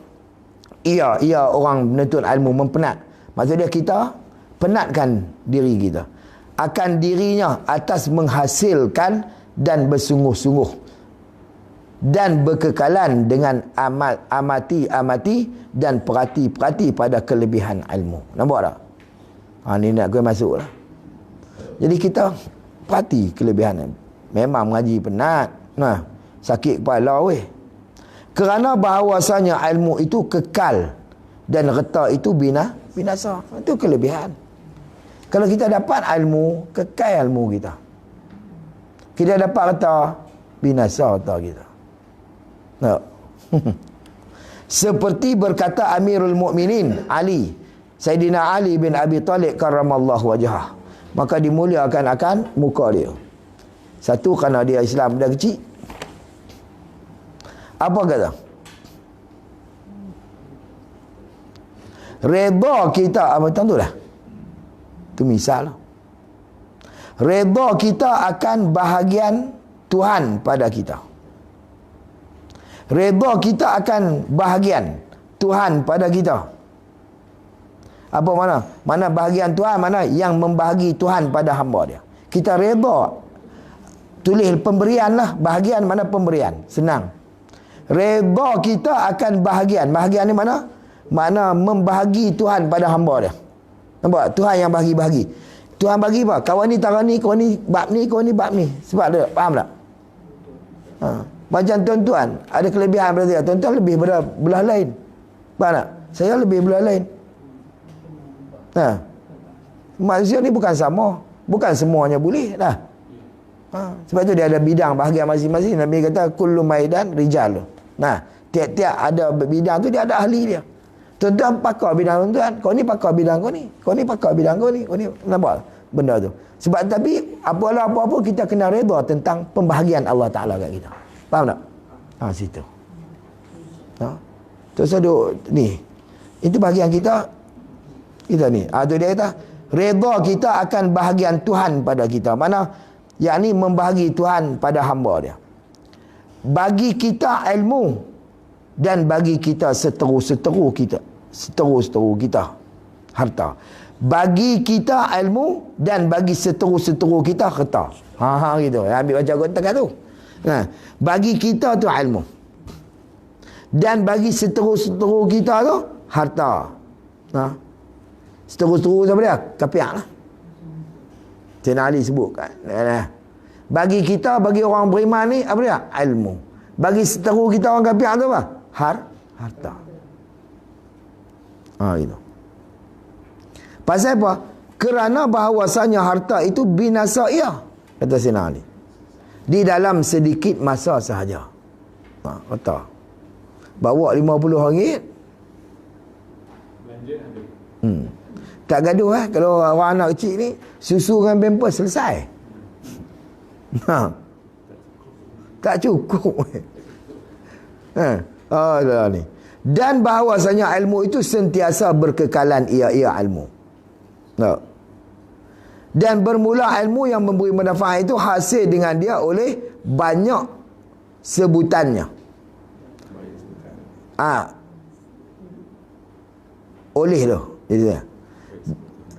Ia orang menuntut ilmu mempenat. Maksudnya kita penatkan diri kita akan dirinya atas menghasilkan dan bersungguh-sungguh dan berkekalan dengan amati dan perhati pada kelebihan ilmu. Nampak tak? Ni nak gue masuk lah. Jadi kita perhati kelebihan. Memang mengaji penat, sakit kepala weh. Kerana bahawasanya ilmu itu kekal dan reta itu binasa. Itu kelebihan. Kalau kita dapat ilmu, kekal ilmu kita. Kita dapat reta, binasa reta kita. Tak? Seperti berkata Amirul Mukminin Ali, Sayyidina Ali bin Abi Talib karramallahu wajhah. Maka dimuliakan akan muka dia. Satu, kerana dia Islam dah kecil. Apa kata? Redha kita, apa tu lah? Itu misal. Redha kita akan bahagian Tuhan pada kita. Redha kita akan bahagian Tuhan pada kita. Apa mana? Mana bahagian Tuhan, mana yang membahagi Tuhan pada hamba dia. Kita redha. Tulis pemberian lah. Bahagian mana pemberian. Senang. Redha kita akan bahagian. Bahagian ni mana? Mana membahagi Tuhan pada hamba dia. Nampak? Tuhan yang bahagi-bahagi. Tuhan bagi apa? Kawan ni tarang ni, kawan ni bab ni, kawan ni bab ni. Sebab dia, faham tak? Macam tuan-tuan, ada kelebihan pada dia. Tuan-tuan lebih belah lain. Faham tak? Saya lebih belah lain. Manusia ni bukan sama. Bukan semuanya boleh dah. Sebab tu dia ada bidang bahagian masing-masing. Nabi kata kullu maidan rijal. Tiap-tiap ada bidang tu dia ada ahli dia. Tuan-tuan pakar bidang tuan-tuan, kau ni pakar bidang kau ni. Kau ni pakar bidang kau ni. Kau ni nampak benda tu. Sebab tapi apa-apa kita kena redha tentang pembahagian Allah Taala kat kita. Faham tak? Situ. Terus ada ni. Itu bahagian kita ni. Tu dia kata redha kita akan bahagian Tuhan pada kita. Mana yakni membahagi Tuhan pada hamba dia. Bagi kita ilmu dan bagi kita seteru-seteru kita harta. Bagi kita ilmu dan bagi seteru-seteru kita harta. Gitu. Ambil baca kotak tu. Bagi kita tu ilmu. Dan bagi seteru-seteru kita tu harta. Seteru-seteru siapa dia? Kapiak lah. Sayyidina Ali sebut kan. Bagi kita, bagi orang beriman ni apa dia? Ilmu. Bagi seteru kita orang kapiak tu apa? Harta. Itu. Pasal apa? Kerana bahawasanya harta itu binasa ia, kata Sayyidina Ali. Di dalam sedikit masa sahaja. Kata. Bawa RM50. Tak gaduh kalau orang anak kecil ni susu dengan pampers selesai. Tak cukup. Ni. Dan bahawasanya ilmu itu sentiasa berkekalan, ia ilmu. Dan bermula ilmu yang memberi manfaat itu hasil dengan dia oleh banyak sebutannya. Oleh tu.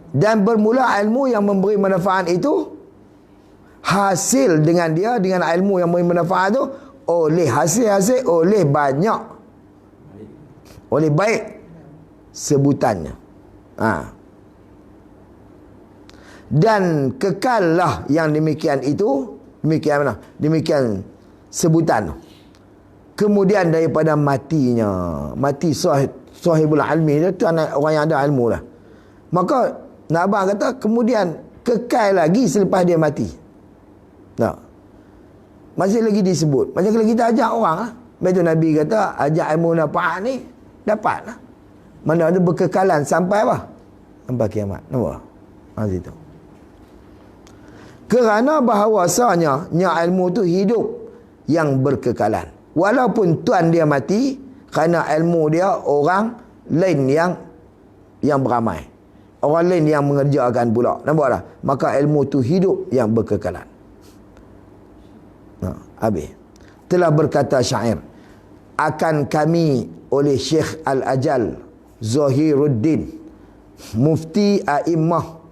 Dan bermula ilmu yang memberi manfaat itu hasil dengan dia, dengan ilmu yang memberi manfaat itu oleh hasil oleh banyak, oleh baik sebutannya. Dan kekallah yang demikian itu, demikian mana? Demikian sebutan. Kemudian daripada matinya, mati sahibul ilmi itu orang yang ada ilmu lah. Maka nak abang kata kemudian kekal lagi selepas dia mati. Tak. Masih lagi disebut. Macam kalau kita ajak orang lah. Betul Nabi kata ajak ilmu nafaat ni dapat lah. Mana ada berkekalan sampai apa? Sampai kiamat. Nampak? Itu. Kerana bahawasanya ilmu tu hidup yang berkekalan. Walaupun tuan dia mati, kerana ilmu dia orang lain yang beramai. Orang lain yang mengerjakan pula. Nampak tak? Maka ilmu tu hidup yang berkekalan. Habis. Telah berkata syair, akan kami oleh Syekh Al-Ajal Zahiruddin Mufti A'immah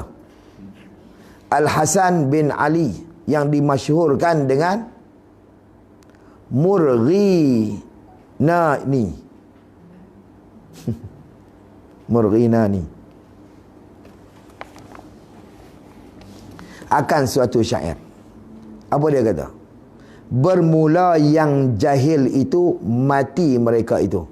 tu Al-Hasan bin Ali yang dimasyhurkan dengan Murghinani. Murghinani akan suatu syair. Apa dia kata? Bermula yang jahil itu mati mereka itu.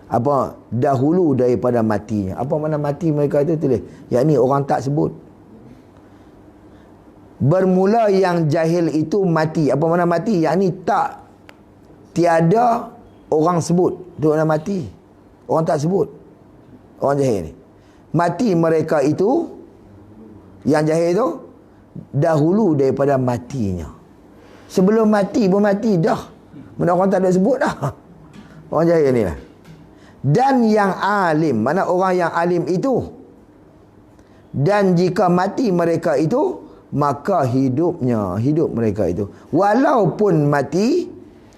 Apa? Dahulu daripada matinya. Apa makna mati mereka itu? Tulis. Yang ni orang tak sebut. Bermula yang jahil itu mati. Apa makna mati? Yang ni tak, tiada orang sebut. Itu makna mati. Orang tak sebut. Orang jahil ni. Mati mereka itu, yang jahil itu, dahulu daripada matinya. Sebelum mati pun mati dah. Mana orang tak ada sebut dah. Orang jahil ni lah. Dan yang alim, mana orang yang alim itu, dan jika mati mereka itu, maka hidup mereka itu. Walaupun mati,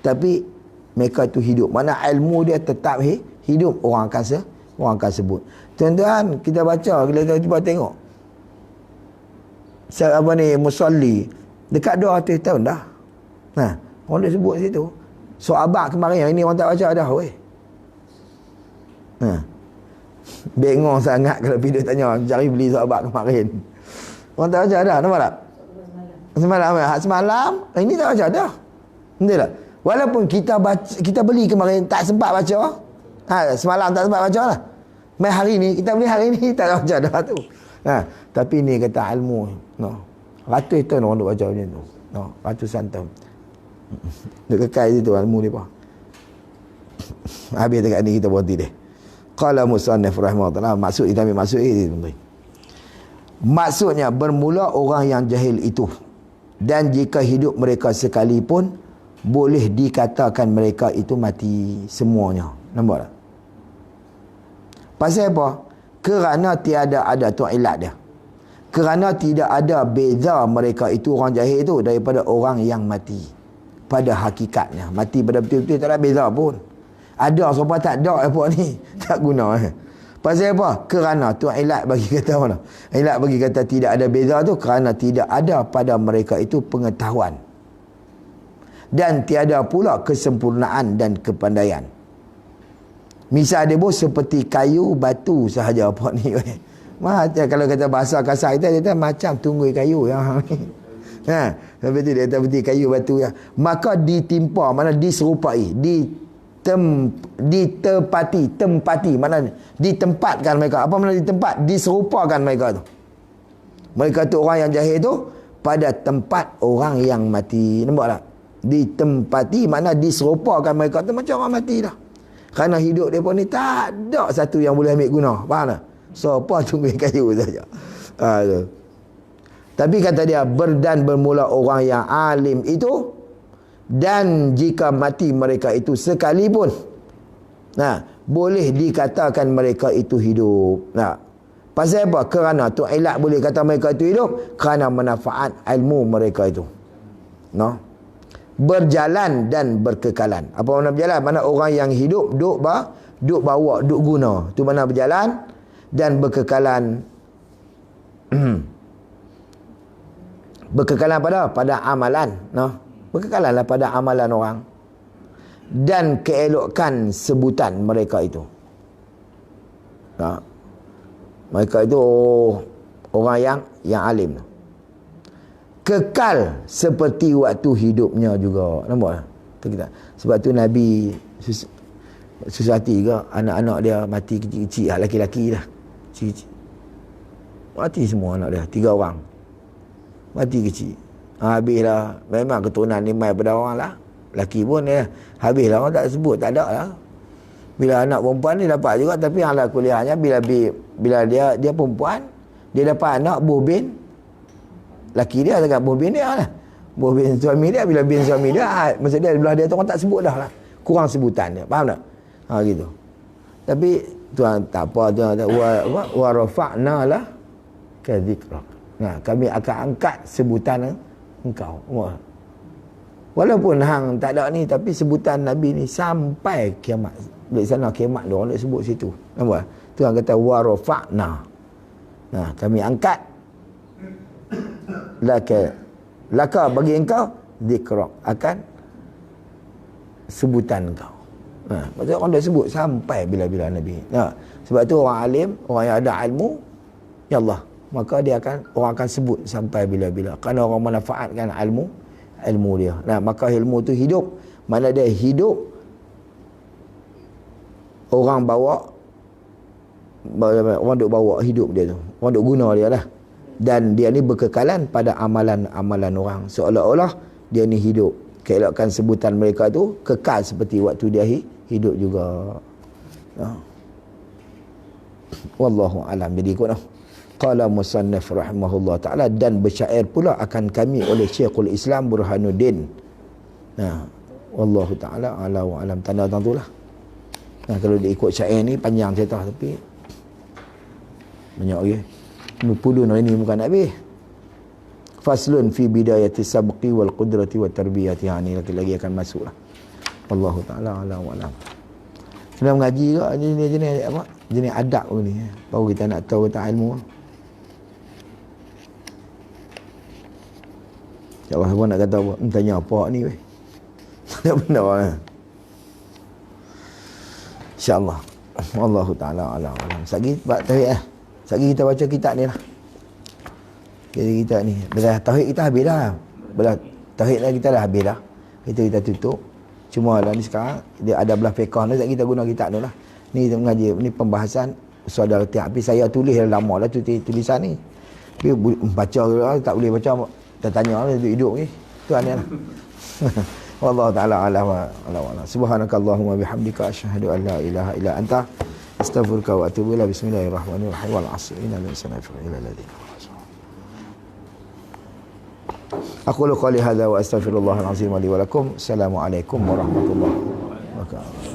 tapi mereka itu hidup. Mana ilmu dia tetap hidup, orang akan sebut. Tuan-tuan, kita baca, kita cuba tengok. Apa ni, musalli dekat 200 tahun dah. Orang dia sebut situ. So abad kemarin yang ini orang tak baca dah weh. Bengong sangat kalau video tanya cari beli sahabat kemarin. Orang tak baca dah, nampak tak? Semalam ini tak baca dah. Betul tak? Walaupun kita beli kemarin tak sempat baca. Semalam tak sempat baca lah. Mai hari ni kita beli hari ni tak baca dah tu. Tapi ni kata ilmu. Ratus tahun orang duk baca macam tu. Ratusan tahun. Duk kekal situ ilmu ni apa. Habis dekat ni kita berhenti deh. Qala musannif rahimahullah, maksud kita ambil maksud ini. Maksudnya bermula orang yang jahil itu, dan jika hidup mereka sekalipun, boleh dikatakan mereka itu mati semuanya. Nampak tak? Pasal apa? Kerana tiada ada tu ilat dia. Kerana tidak ada beza mereka itu orang jahil itu daripada orang yang mati. Pada hakikatnya mati pada betul-betul tak ada beza pun. Ada siapa tak ada apa ni, tak guna. Pasal apa? Kerana tu ilat bagi kata mana? Ilat bagi kata tidak ada beza tu kerana tidak ada pada mereka itu pengetahuan. Dan tiada pula kesempurnaan dan kepandaian. Misal dia pun seperti kayu batu sahaja apa ni. Macam kalau kata bahasa kasar kita kata macam tunggui kayu yang ni. Seperti dia kata seperti kayu batu ya. Maka ditimpa, mana diserupai, tempati, mana ditempatkan mereka. Apa mana ditempat? Diserupakan mereka tu. Mereka tu orang yang jahil tu pada tempat orang yang mati. Nampak tak? Ditempati, mana diserupakan mereka tu macam orang mati dah. Kerana hidup mereka ni tak ada satu yang boleh ambil guna. Faham tak? Siapa tunggu kayu saja. Tu. Tapi kata dia, dan bermula orang yang alim itu, dan jika mati mereka itu sekalipun, boleh dikatakan mereka itu hidup. Pasal apa? Kerana tu ilat boleh kata mereka itu hidup, kerana manfaat ilmu mereka itu. Berjalan dan berkekalan. Apa makna berjalan? Mana orang yang hidup duk bawa, duk guna. Tu mana berjalan dan berkekalan. Berkekalan pada amalan. Berkekalanlah pada amalan orang. Dan keelokan sebutan mereka itu. Mereka itu orang yang alim. Kekal seperti waktu hidupnya juga. Nampak tak? Sebab tu Nabi susah hati ke anak-anak dia mati kecil-kecil, laki-laki dah. Kecil-kecil. Mati semua anak dia, 3 orang. Mati kecil. Habislah. Memang keturunan ni mai pada orang lah. Laki pun ya. Habislah, orang tak sebut, tak ada lah. Bila anak perempuan ni dapat juga, tapi yang lah kuliahnya bila dia perempuan, dia dapat anak buah bin laki dia, dekat buah bin dia lah. Buah bin suami dia, bila bin suami dia, maksud dia belah dia tu orang tak sebut dah lah. Kurang sebutan dia. Faham tak? Gitu. Tapi tuan tak apa, tuan wa rafa'na lah ka dzikra. Kami akan angkat sebutan engkau. Walaupun hang tak ada ni, tapi sebutan Nabi ni sampai kiamat. Di sana kiamat dia orang nak sebut situ. Nampak? Tu yang kata wa rafa'na. Kami angkat laka bagi engkau dzikra, akan sebutan engkau. Maksudnya orang dah sebut sampai bila-bila Nabi. Sebab tu orang alim, orang yang ada ilmu, ya Allah, maka orang akan sebut sampai bila-bila. Kerana orang manfaatkan ilmu dia. Maka ilmu tu hidup. Mana dia hidup, orang duk bawa hidup dia tu. Orang duk guna dia lah. Dan dia ni berkekalan pada amalan-amalan orang. Seolah-olah dia ni hidup. Keelokan sebutan mereka tu kekal seperti waktu dia hidup juga. Wallahu alam. Jadi ikut lah. Qala musannif rahimahullah ta'ala, dan bersyair pula akan kami oleh Syekhul Islam Burhanuddin. Wallahu ta'ala ala wa alam. Tanda tu lah. Kalau dia ikut syair ni panjang cerita, tapi banyak lagi. 10 ini bukan nak habis. Faslun fi bidayati sabqi wal qudrati wa tarbiyati. Ni lagi akan masuk lah. Wallahu ta'ala ala wa alam. Kena mengaji ke jenis apa? Jenis adab ni. Baru kita nak tahu tentang ilmu. Ya Allah, siapa nak kata apa? Tanya apa ni weh? Tak benar lah. InsyaAllah. Wallahu ta'ala ala wa alam. Sagi bab tauhid lah. Sagi kita baca kitab ni lah. Jadi kita ni belah tauhid kita habis dah. Belah tauhid lah kita dah habis dah. Kita tutup. Cuma lah ni sekarang dia ada belah fiqh ni, kita guna kitab tu lah. Ni mengaji, ni pembahasan saudara tiap. Tapi saya tulis dah lama dah tulisan ni. Tapi baca lah, tak boleh baca. Kita tanya lah hidup ni. Tu aneh lah. Wallahu ta'ala ala wa ala. Subhanakallahumma bihamdika asyhadu an la ilaha illa anta astaghfiruka wa atubu ilaik. Bismillahirrahmanirrahim. Wal 'asri innal insana lafi illa ladina. Aqulu qali hadza wa astaghfirullahal azim li wa lakum. Assalamualaikum warahmatullahi wabarakatuh.